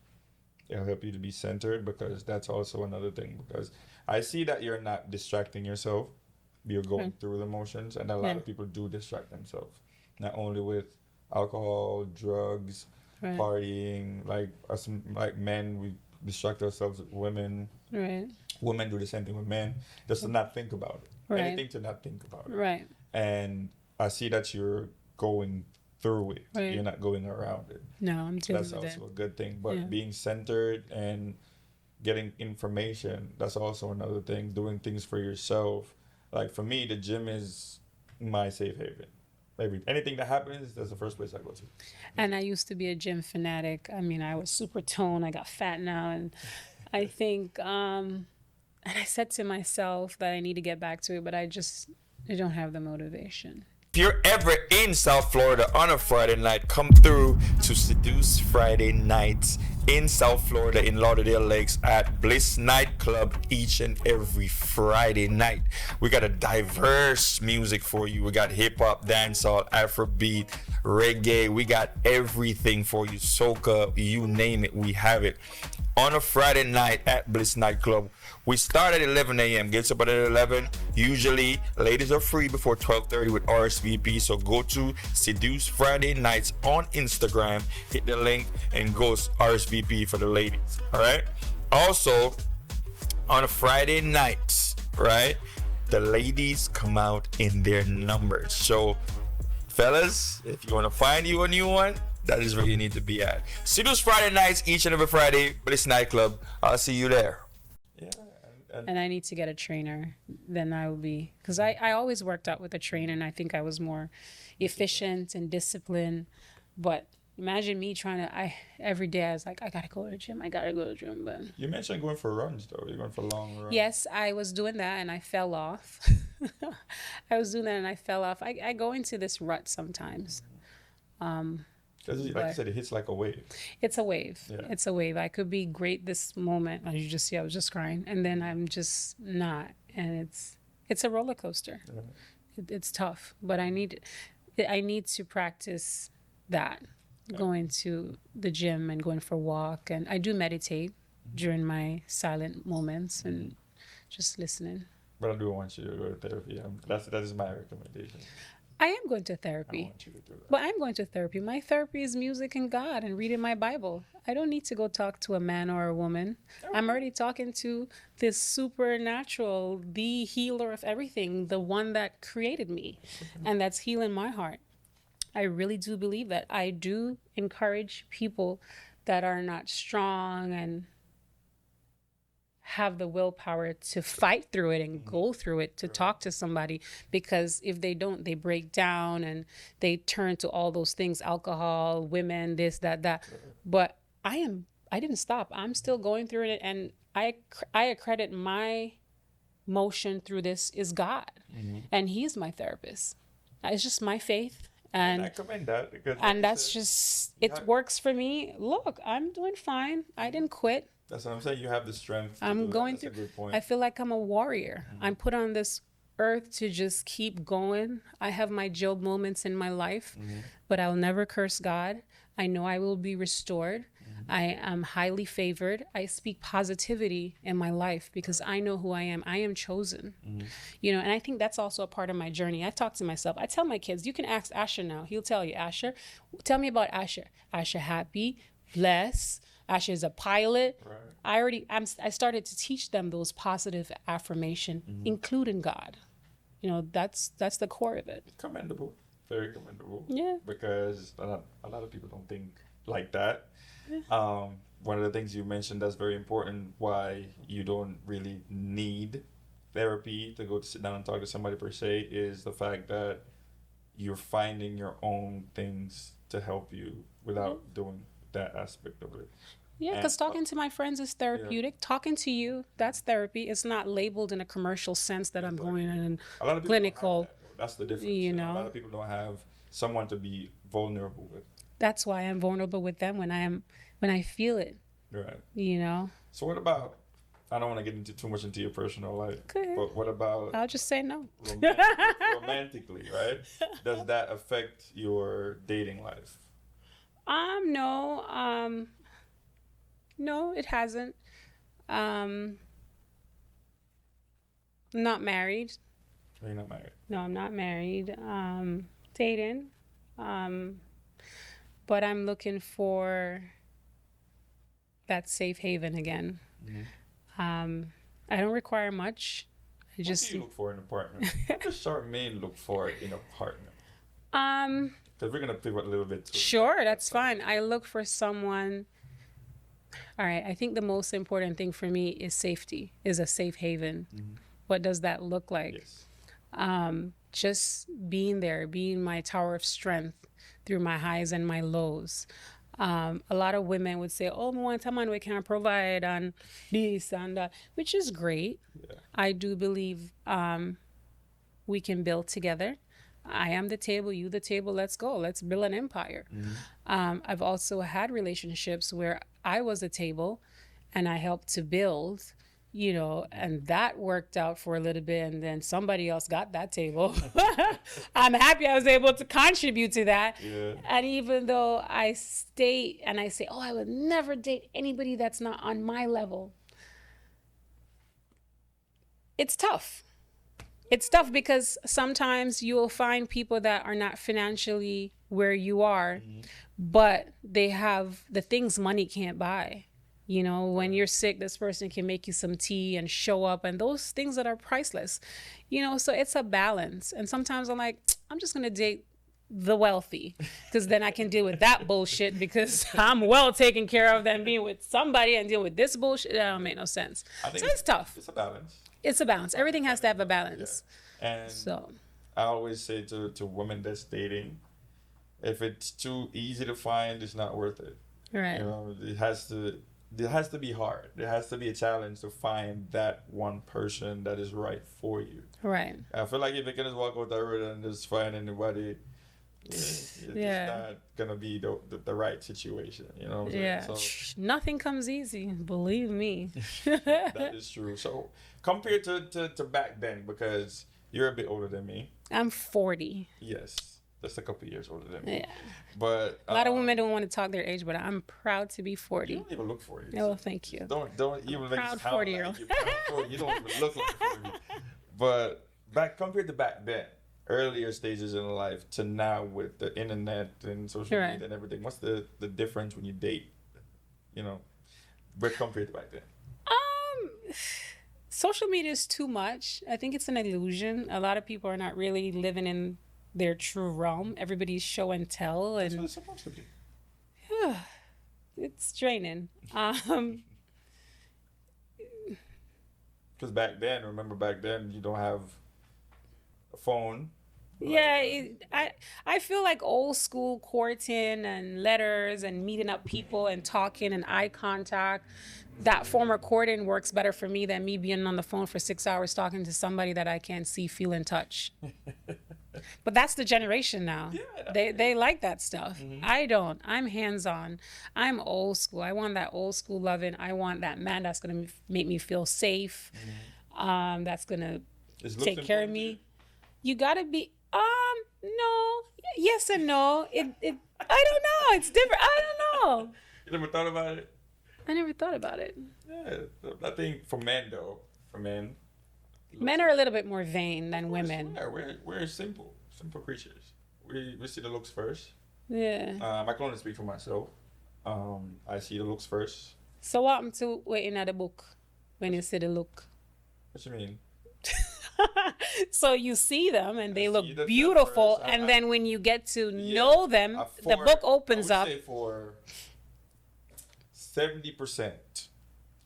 It'll help you to be centered, because that's also another thing, because I see that you're not distracting yourself. You're going through the motions, and a lot of people do distract themselves. Not only with alcohol, drugs, partying, like us, like men, we distract ourselves with women. Right. Women do the same thing with men, just to not think about it. Right. Anything to not think about it. Right. And I see that you're going through it. Right. You're not going around it. No, I'm dealing That's with also it. a good thing. But being centered and getting information, that's also another thing. Doing things for yourself. Like for me, the gym is my safe haven. Anything that happens, that's the first place I go to. And I used to be a gym fanatic. I mean, I was super toned. I got fat now. And I think, and I said to myself that I need to get back to it, but I don't have the motivation. If you're ever in South Florida on a Friday night, come through to Seduce Friday Nights in South Florida in Lauderdale Lakes at Bliss Nightclub each and every Friday night. We got a diverse music for you. We got hip hop, dancehall, Afrobeat, reggae. We got everything for you. Soca, you name it, we have it. On a Friday night at Bliss Nightclub. We start at 11 a.m. Gets up at 11. Usually, ladies are free before 12:30 with RSVP. So go to Seduce Friday Nights on Instagram. Hit the link and go RSVP for the ladies. All right. Also, on a Friday night, right, the ladies come out in their numbers. So, fellas, if you want to find you a new one, that is where you need to be at. Seduce Friday Nights each and every Friday, Bliss Nightclub. I'll see you there. Yeah. And I need to get a trainer. Then I will be, because I always worked out with a trainer, and I think I was more efficient and disciplined. But imagine me every day I was like, I gotta go to the gym. But You mentioned going for runs, though. You're going for long runs. yes, I was doing that and I fell off. I go into this rut sometimes. Like I said, it hits like a wave. It's a wave. Yeah. It's a wave. I could be great this moment, as you just see, I was just crying, and then I'm just not. And it's a roller coaster. Yeah. It's tough, but I need to practice that. Yeah. Going to the gym and going for a walk, and I do meditate during my silent moments and just listening. But I do want you to go to therapy. That is my recommendation. I am going to I therapy. want you to do that. But I'm going to therapy. My therapy is music and God and reading my Bible. I don't need to go talk to a man or a woman. I'm already talking to this supernatural, the healer of everything, the one that created me, and that's healing my heart. I really do believe that. I do encourage people that are not strong and have the willpower to fight through it and go through it, to talk to somebody, because if they don't, they break down and they turn to all those things, alcohol, women, this, that. But I didn't stop. I'm still going through it, and I accredit my motion through this is God, and He's my therapist. It's just my faith. And I And commend that because, like and you that's said, just, you it have- works for me. Look, I'm doing fine. I didn't quit. that's what I'm saying. You have the strength. To I'm do that. going That's a through. good point. I feel like I'm a warrior. I'm put on this earth to just keep going. I have my Job moments in my life, but I'll never curse God. I know I will be restored. I am highly favored. I speak positivity in my life because I know who I am. I am chosen. And I think that's also a part of my journey. I talk to myself. I tell my kids, you can ask Asher now. He'll tell you, Asher, tell me about Asher. Asher happy, blessed. Asher is a pilot. Right. I started to teach them those positive affirmation, including God. That's the core of it. Commendable. Very commendable. Yeah. Because a lot of people don't think like that. One of the things you mentioned that's very important, why you don't really need therapy to go to sit down and talk to somebody per se, is the fact that you're finding your own things to help you without doing that aspect of it. Yeah, because And- talking to my friends is therapeutic. Talking to you, that's therapy. It's not labeled in a commercial sense that I'm going in. A lot of people Clinical, don't have that, though. That's the difference. you A know. lot of people don't have someone to be vulnerable with. That's why I'm vulnerable with them when I feel it. Right. So what about? I don't want to get into too much into your personal life, Go ahead. but what about I'll just say no. romantically? Right? Does that affect your dating life? No, it hasn't. Not married. Are you not married? No, I'm not married. Dating. But I'm looking for that safe haven again. I don't require much. What do you look for in a partner? What does Charmaine look for in a partner? Because we're gonna pivot a little bit. Sure, that's fine. I look for someone. All right, I think the most important thing for me is safety, is a safe haven. What does that look like? Yes. Just being there, being my tower of strength through my highs and my lows. A lot of women would say, oh, one time we can provide and this and that, which is great. Yeah. I do believe we can build together. I am the table, you the table, let's go. Let's build an empire. I've also had relationships where I was a table and I helped to build, and that worked out for a little bit, and then somebody else got that table. I'm happy I was able to contribute to that. Yeah. And even though I stay and I say, oh, I would never date anybody that's not on my level, it's tough. It's tough because sometimes you will find people that are not financially where you are, but they have the things money can't buy. When you're sick, this person can make you some tea and show up, and those things that are priceless. So it's a balance. And sometimes I'm like, I'm just going to date the wealthy because then I can deal with that bullshit because I'm well taken care of than being with somebody and deal with this bullshit. That don't make no sense. I think So it's tough. It's a balance. It's a balance. Everything has to have a balance. And So, I always say to women that's dating, if it's too easy to find, it's not worth it. right. It has to be hard. There has to be a challenge to find that one person that is right for you. Right. I feel like if you can just walk out the road and just find anybody, it's not gonna be the right situation. You know what I'm saying? Yeah. So Nothing comes easy. Believe me. that is true. So compared to back then, because you're a bit older than me. I'm 40. Yes, just a couple years older than me. Yeah. But A lot of women don't want to talk their age, but I'm proud to be You 40. don't even look for it. Oh, thank you. Don't even make Proud it sound 40-year-old. like you're proud 40. You don't even look like 40. But compared to back then, earlier stages in life to now with the internet and social Right. media and everything? What's the difference when you date? You know, with compared to back then. Um, Social media is too much. I think it's an illusion. A lot of people are not really living in their true realm. Everybody's show and tell, That's what and it's supposed to be. it's draining. Because remember back then, you don't have a phone. Yeah, I feel like old school courting and letters and meeting up people and talking and eye contact. That form of courting works better for me than me being on the phone for 6 hours talking to somebody that I can't see, feel, and touch. But that's the generation now. Yeah, They like that stuff. I don't. I'm hands on. I'm old school. I want that old school loving. I want that man that's gonna make me feel safe. That's gonna Is looks take care of important to you? me. You gotta be. No. Yes and no. It. I don't know. It's different. I don't know. You never thought about it? I never thought about it. Yeah, I think for men though, men Men are a little bit more vain than women. Yeah, we're simple creatures. We see the looks first. Yeah. I can only speak for myself. I see the looks first. So what happened to waiting at the book when you see the look? What you mean? So you see them and they look see them beautiful, first. and then when you get to know them, the book opens I up. would say for 70%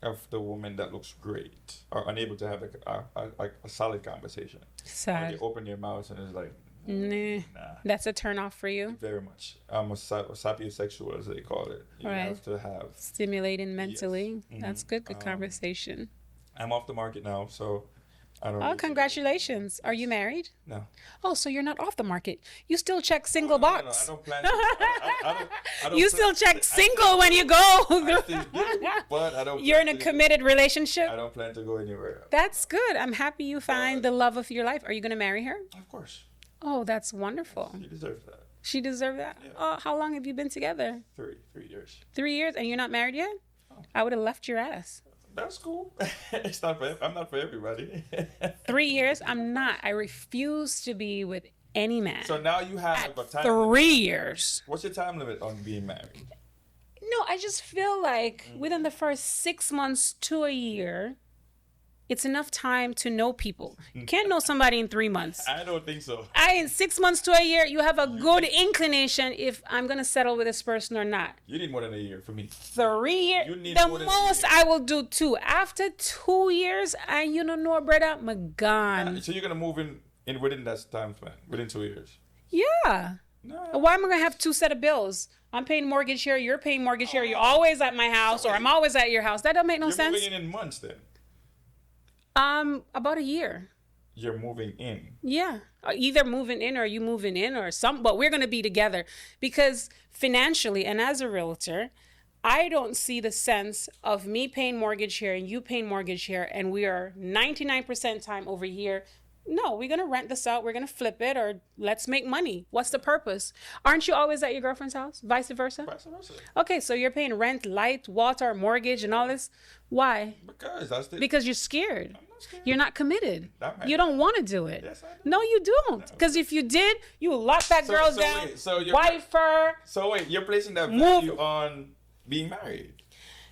of the women that looks great are unable to have a solid conversation. Or Sad. they open their mouths and it's like, Nah. nah. That's a turn off for you. Very much. I'm a sapiosexual, as they call it. You Right. have to have. Stimulating mentally. Yes. That's good. Good conversation. I'm off the market now, so I don't. Oh, congratulations. Are you married? No. Oh, so you're not off the market. You still check single No, box. I don't plan. To, I don't You plan- still check I single when you go. I still do, but I don't. You're in plan a to- committed relationship. I don't plan to go anywhere. That's good. I'm happy you find the love of your life. Are you going to marry her? Of course, Oh, that's wonderful. you deserve that. She deserved that. Yeah. Oh, how long have you been together? 3 years. 3 years, and you're not married yet? Oh. I would have left your ass. That's cool. It's not for. I'm not for everybody. 3 years, I'm not. I refuse to be with any man. So now you have a time. 3 years. What's your time limit on being married? No, I just feel like within the first 6 months to a year, it's enough time to know people. You can't know somebody in 3 months. I don't think so. In 6 months to a year, you have a good inclination if I'm gonna settle with this person or not. You need more than a year for me. 3 years, You need the more than most 3 years. I will do 2. After 2 years, and you don't know, brother, I'm gone. So you're gonna move in within that time span, within 2 years. Yeah. No. Why am I gonna have 2 set of bills? I'm paying mortgage here, you're paying mortgage here. You're always at my house, or I'm always at your house. That don't make no You're sense. moving in months then. About a year. You're moving in. Yeah. Either moving in or you moving in or some, but we're going to be together because financially and as a realtor, I don't see the sense of me paying mortgage here and you paying mortgage here and we are 99% time over here. No, we're going to rent this out. We're going to flip it or let's make money. What's the purpose? Aren't you always at your girlfriend's house? Vice versa? Vice versa. Okay, so you're paying rent, light, water, mortgage, and all this. Why? Because that's the. Because you're scared. I'm not scared. You're not committed. That might You be. don't want to do it. Yes, I do. No, you don't. Because if you did, you would lock that girl so down, wait, so you're- wife her. So wait, you're placing that Move. value on being married.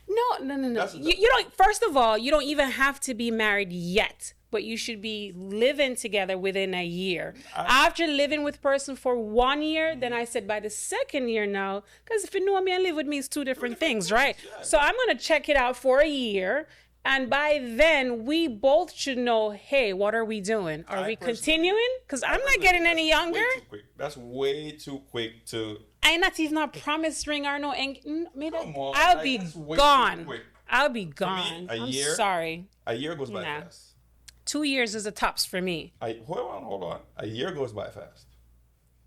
No. That's- You don't. First of all, you don't even have to be married yet, but you should be living together within a year. After living with person for 1 year, then I said by the second year now, because if you know me and live with me, it's 2 different things, right? yeah. So I'm gonna check it out for a year. And by then, we both should know, hey, what are we doing? Are I we personally- continuing? Because I'm not getting any younger. Way too quick. That's way too quick to. I not even a promise ring or no. Come on, I'll like, be that's way too gone. quick. I'll be gone. a I'm year? sorry. A year goes by Nah. fast. 2 years is a tops for me. Hold on. A year goes by fast.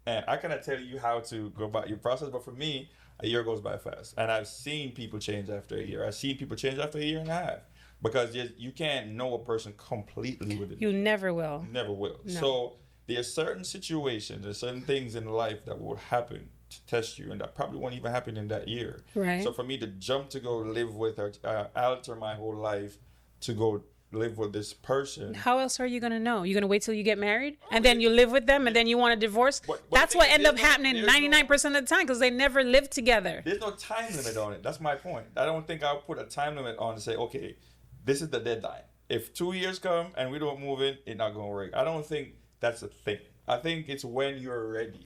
And I cannot tell you how to go about your process, but for me, a year goes by fast. And I've seen people change after a year. I've seen people change after a year and a half. Because you can't know a person completely within. You never will. Never will. No. So there are certain situations, there's certain things in life that will happen to test you, and that probably won't even happen in that year. Right. So for me to jump to go live with or alter my whole life to go live with this person. How else are you going to know? You're going to wait till you get married and then you live with them and then you want a divorce? But That's what end up happening there's 99% of the time because they never live together. There's no time limit on it. That's my point. I don't think I'll put a time limit on and say, okay, this is the deadline. If 2 years come and we don't move in, it's not going to work. I don't think that's a thing. I think it's when you're ready.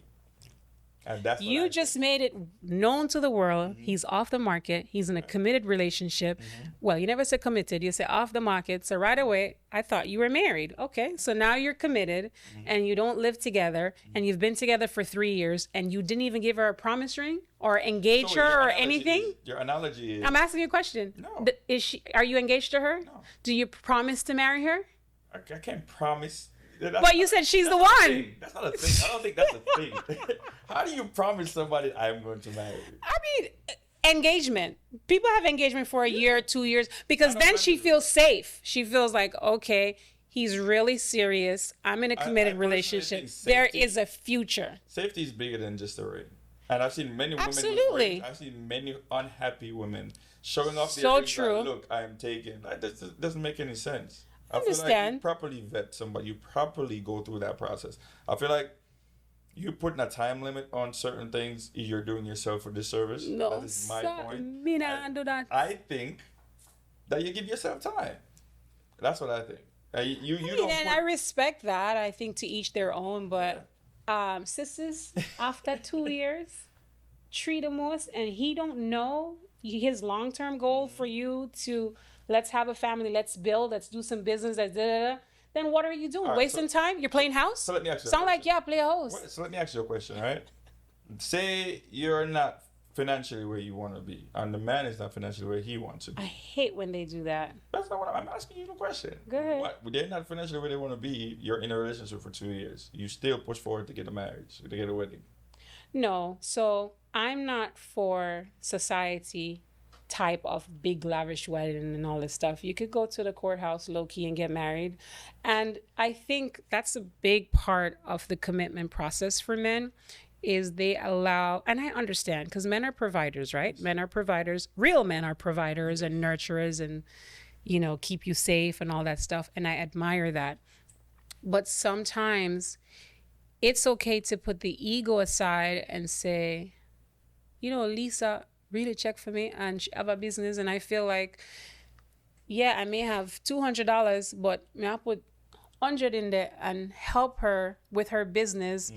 And that's what You just made it known to the world. Mm-hmm. He's off the market. He's in a committed relationship. Mm-hmm. Well, you never said committed. You said off the market. So right away, I thought you were married. Okay. So now you're committed Mm-hmm. and you don't live together and you've been together for 3 years and you didn't even give her a promise ring or engage So her your or analogy anything. your analogy is... I'm asking you a question. No. Are you engaged to her? No. Do you promise to marry her? I can't promise... But you said she's the That's not a one. thing. That's not a thing. I don't think that's a thing. How do you promise somebody I'm going to marry you? I mean, engagement. People have engagement for a year, 2 years, because I then know, she but- feels safe. She feels like, okay, he's really serious. I'm in a committed personally relationship. think There safety- is a future. Safety is bigger than just a ring. And I've seen many women with Absolutely. rings. I've seen many unhappy women showing off their So rings true. Like, look, I am taken. Like, this doesn't make any sense. I feel like Understand. you properly vet somebody. You properly go through that process. I feel like you putting a time limit on certain things, you're doing yourself a disservice. No, that is my sir, point. me not do that. I think that you give yourself time. That's what I think. You don't And put, I respect that. I think to each their own, but sisters, after 2 years, treat the most, and he don't know his long-term goal for you to let's have a family, let's build, let's do some business, let's then what are you doing? All right, Wasting time? You're playing house? so let me ask you a Sound like, question. yeah, play a host. So let me ask you a question, right? Say you're not financially where you want to be, and the man is not financially where he wants to be. I hate when they do that. That's not what I'm asking you the question. Go ahead. What? They're not financially where they want to be. You're in a relationship for 2 years. You still push forward to get a marriage, to get a wedding. No, so I'm not for society type of big lavish wedding and all this stuff. You could go to the courthouse low key and get married. And I think that's a big part of the commitment process for men is they allow, and I understand because men are providers, right? Men are providers, real men are providers and nurturers and, you know, keep you safe and all that stuff. And I admire that. But sometimes it's okay to put the ego aside and say, you know, Lisa really check for me and she have a business and I feel like, yeah, I may have $200, but may I put 100 in there and help her with her business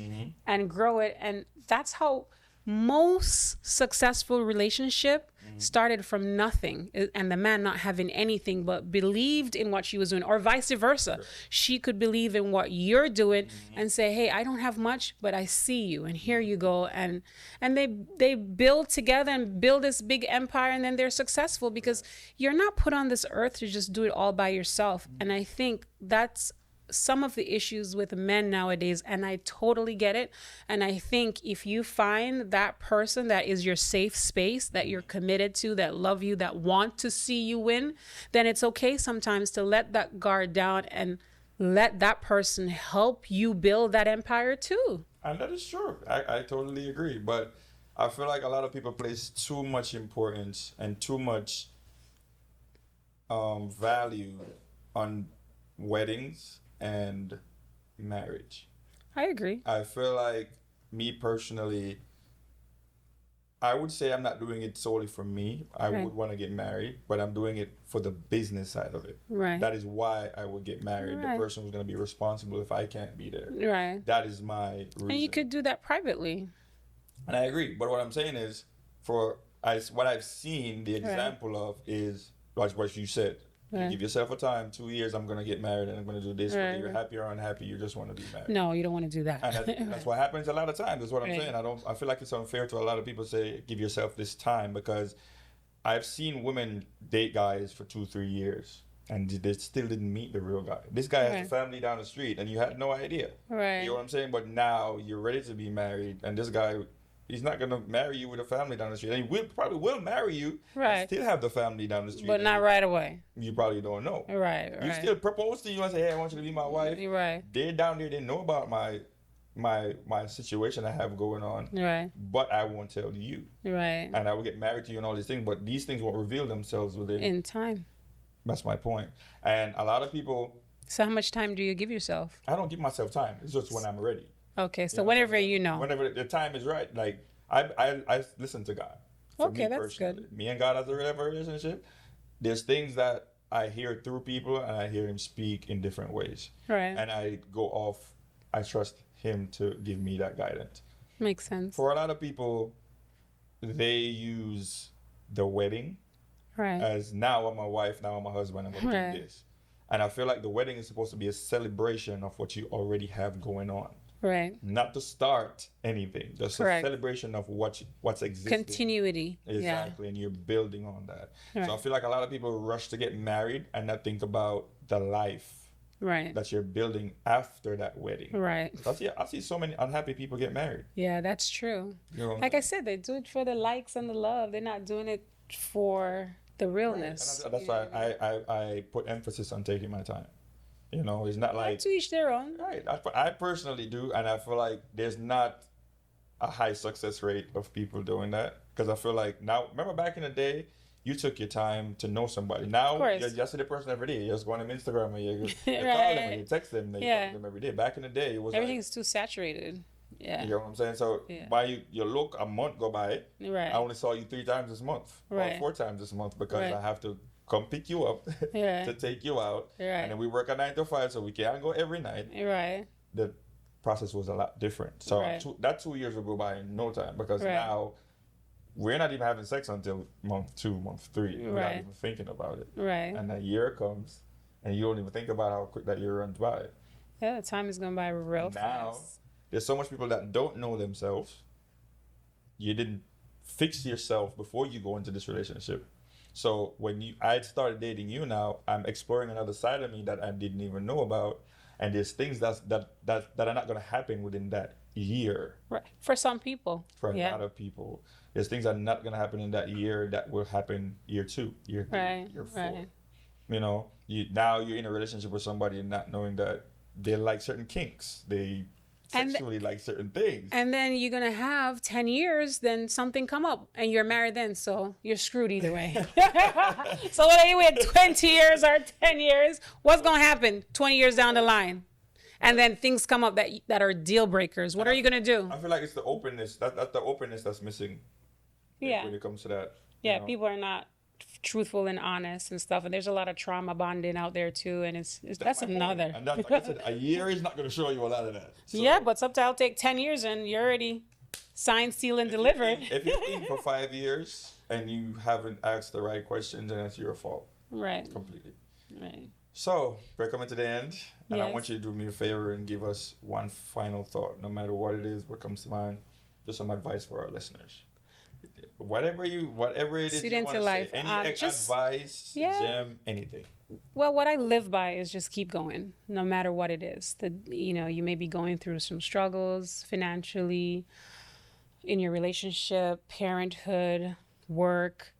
and grow it. And that's how most successful relationship started from nothing, and the man not having anything but believed in what she was doing, or vice versa. She could believe in what you're doing and say, hey, I don't have much, but I see you and here you go. And they build together and build this big empire, and then they're successful because you're not put on this earth to just do it all by yourself. And I think that's some of the issues with men nowadays, and I totally get it. And I think if you find that person that is your safe space, that you're committed to, that love you, that want to see you win, then it's okay sometimes to let that guard down and let that person help you build that empire too. And that is true. I totally agree. But I feel like a lot of people place too much importance and too much value on weddings and marriage. I agree. I feel like, me personally, I would say I'm not doing it solely for me. I Right. would want to get married, but I'm doing it for the business side of it. Right. That is why I would get married. Right. The person who's going to be responsible if I can't be there. Right. That is my reason. And you could do that privately. And I agree. But what I'm saying is, what I've seen the example of is what you said. You Right. give yourself a time, 2 years, I'm going to get married and I'm going to do this. Right, Whether you're right. happy or unhappy, you just want to be married. No, you don't want to do that. And that's what happens a lot of times. That's what I'm Right. saying. I feel like it's unfair to a lot of people say, give yourself this time, because I've seen women date guys for 2-3 years and they still didn't meet the real guy. This guy has Right. a family down the street and you had no idea. Right. You know what I'm saying? But now you're ready to be married, and this guy, he's not gonna marry you with a family down the street. And he probably will marry you, and Right. still have the family down the street, But and not right away. You probably don't know. Right. You Right. still propose to you and say, "Hey, I want you to be my wife." You're right. They're down there. They know about my situation I have going on, Right. but I won't tell you. Right. And I will get married to you and all these things, but these things won't reveal themselves within In time. That's my point. And a lot of people, So how much time do you give yourself? I don't give myself time. It's just when I'm ready. Okay, so You know, whenever you know. whenever the time is right. Like I listen to God. For Okay, me that's personally, good. me and God has a relationship. There's things that I hear through people, and I hear Him speak in different ways, Right. and I go off. I trust Him to give me that guidance. Makes sense. For a lot of people, they use the wedding Right. as now I'm a wife, now I'm a husband, I'm going to Right. do this. And I feel like the wedding is supposed to be a celebration of what you already have going on. Right. Not to start anything, just Correct. a celebration of what's existing. Continuity. Exactly, and you're building on that. Right. So I feel like a lot of people rush to get married and not think about the life Yeah. Right. that you're building after that wedding. Right. I see so many unhappy people get married. Yeah, that's true. You know, Like I said, they do it for the likes and the love. They're not doing it for the and realness. that's why I put emphasis on taking my time. You know, it's not like To each their own. right. I personally do, and I feel like there's not a high success rate of people doing that because I feel like now. Remember back in the day, you took your time to know somebody. Now course. you just see the person every day. You just go on them Instagram and you call them Right. and you text them. And you Yeah. talk to them every day. Back in the day, it was Everything's too saturated. Yeah. like, you know what I'm saying. So Yeah. by you look a month go by, Right. I only saw you 3 times this month Right. or 4 times this month because Right. I have to come pick you up Yeah. to take you out, Right. and then we work a 9 to 5, so we can't go every night. Right. The process was a lot different. So Right. that 2 years will go by in no time because Right. now we're not even having sex until month 2, month 3. We're not Right. even thinking about it. Right. And that year comes, and you don't even think about how quick that year runs by. Yeah, time is going by real Now, fast. there's so much people that don't know themselves. You didn't fix yourself before you go into this relationship. So when I started dating you now, I'm exploring another side of me that I didn't even know about. And there's things that are not going to happen within that year Right. For some people. for a Yeah. lot of people. There's things that are not going to happen in that year that will happen year 2, year 3, Right. year 4. Right. You know, you're in a relationship with somebody and not knowing that they like certain kinks. They And- sexually like certain things. And then you're gonna have 10 years, then something come up and you're married then, so you're screwed either way. So whether you wait 20 years or 10 years, what's gonna happen 20 years down the line? And then things come up that are deal breakers. What are you gonna do? I feel like it's the openness. That's the openness that's missing. Yeah. When it comes to that. Yeah, you know? people are not truthful and honest and stuff, and there's a lot of trauma bonding out there too, and that's my point. another. And that's like I said, a year is not going to show you a lot of that. So Yeah, but sometimes it'll take 10 years and you're already signed, sealed, and delivered. If you've been for 5 years and you haven't asked the right questions, then it's your fault Right, completely. right. So we're coming to the end, and I Yes. want you to do me a favor and give us one final thought, no matter what it is, what comes to mind. Just some advice for our listeners. Whatever it is you want Student to to say. life. Any Just- advice, yeah. gem, anything. Well, what I live by is just keep going, no matter what it is. You may be going through some struggles financially, in your relationship, parenthood, work,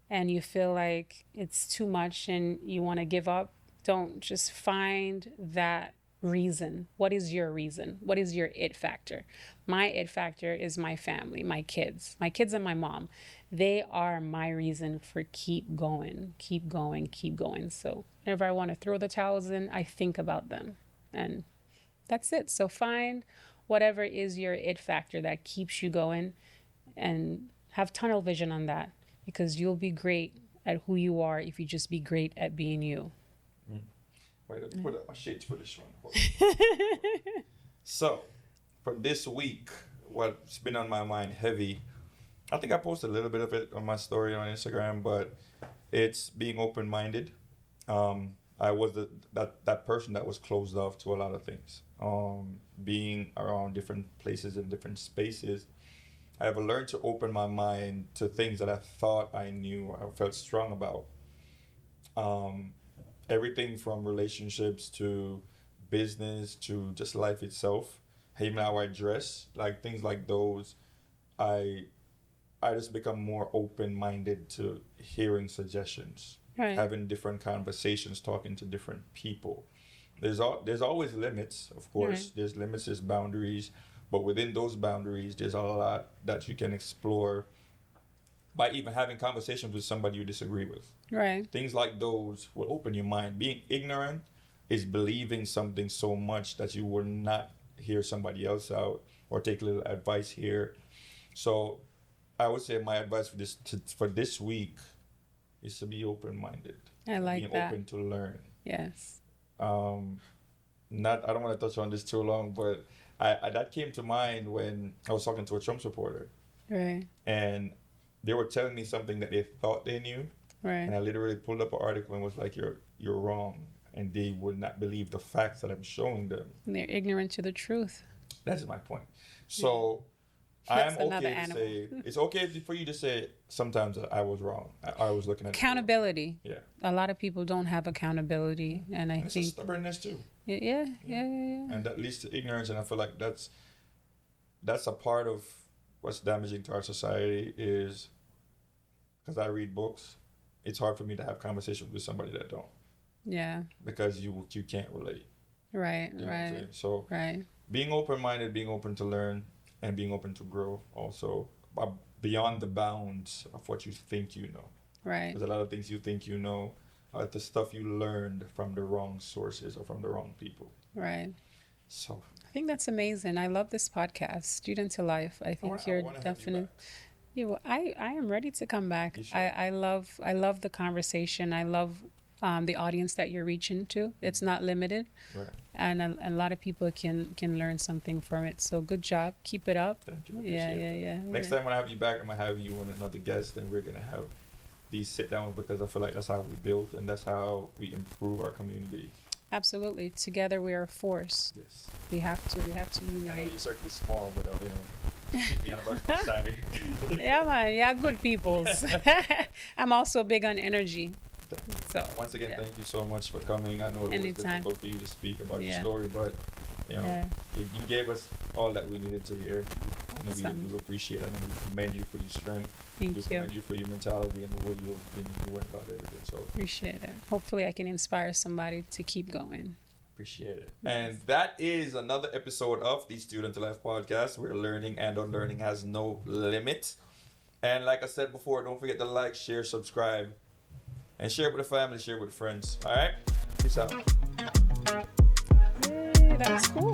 and you feel like it's too much and you want to give up. Don't just find that reason. What is your reason? What is your it factor? My it factor is my family, my kids and my mom. They are my reason for keep going, keep going, keep going. So whenever I want to throw the towels in, I think about them, and that's it. So find whatever is your it factor that keeps you going and have tunnel vision on that, because you'll be great at who you are if you just be great at being you. Wait, let's put up my shades for this one. So, for this week, what's been on my mind heavy, I think I posted a little bit of it on my story on Instagram, but it's being open-minded. I was that person that was closed off to a lot of things. Being around different places and different spaces, I have learned to open my mind to things that I thought I knew, I felt strong about. Everything from relationships to business to just life itself. Even how I dress, like things like those, I just become more open-minded to hearing suggestions, Right. having different conversations, talking to different people. There's always limits, of course. Right. There's limits, there's boundaries, but within those boundaries, there's a lot that you can explore by even having conversations with somebody you disagree with. Right. Things like those will open your mind. Being ignorant is believing something so much that you will not hear somebody else out or take a little advice here. So I would say my advice for this week is to be open-minded. I like being that. open to learn. Yes. I don't want to touch on this too long, but I that came to mind when I was talking to a Trump supporter, Right. and they were telling me something that they thought they knew, and Right. I literally pulled up an article and was like, "You're wrong," and they would not believe the facts that I'm showing them. And they're ignorant to the truth. That's my point. So That's I'm another okay to animal. say it's okay for you to say sometimes I was wrong. I was looking at it wrong. Accountability. Yeah, A lot of people don't have accountability, and I and it's a think stubbornness too. yeah. And that leads to ignorance, and I feel like that's a part of what's damaging to our society is because I read books, it's hard for me to have conversations with somebody that don't, Yeah. because you can't relate. Right. You know what I'm Right. saying? So Right. being open-minded, being open to learn, and being open to grow also beyond the bounds of what you think you know. Right. There's a lot of things you think you know are the stuff you learned from the wrong sources or from the wrong people. Right. So I think that's amazing. I love this podcast, Student to Life. I think you're wanna have you definitely. back. Yeah, well, I am ready to come back. You should. I love the conversation. I love the audience that you're reaching to. It's not limited, Right. and a lot of people can learn something from it. So good job. Keep it up. Thank you. Yeah, Appreciate yeah, it. yeah. Next time when I have you back, I'm gonna have you and another guest, and we're gonna have these sit downs because I feel like that's how we build and that's how we improve our community. Absolutely. Together we are a force. Yes. We have to I know unite. your circle is small, but keep me on the side. Yeah, man. Yeah, good peoples. I'm also big on energy. So Once again, yeah. thank you so much for coming. I know it was Anytime. difficult for you to speak about your Yeah. story, but you know, Yeah. you gave us all that we needed to hear. And Awesome. we appreciate it, and we commend you for your strength. We Thank you. commend you for your mentality and the way you went about everything. So Appreciate it. Hopefully I can inspire somebody to keep going. appreciate it. And that is another episode of the Student to Life podcast, where learning and unlearning has no limit. And like I said before, don't forget to like, share, subscribe, and share it with the family, share it with friends. All right? Peace out. Yay, that's cool.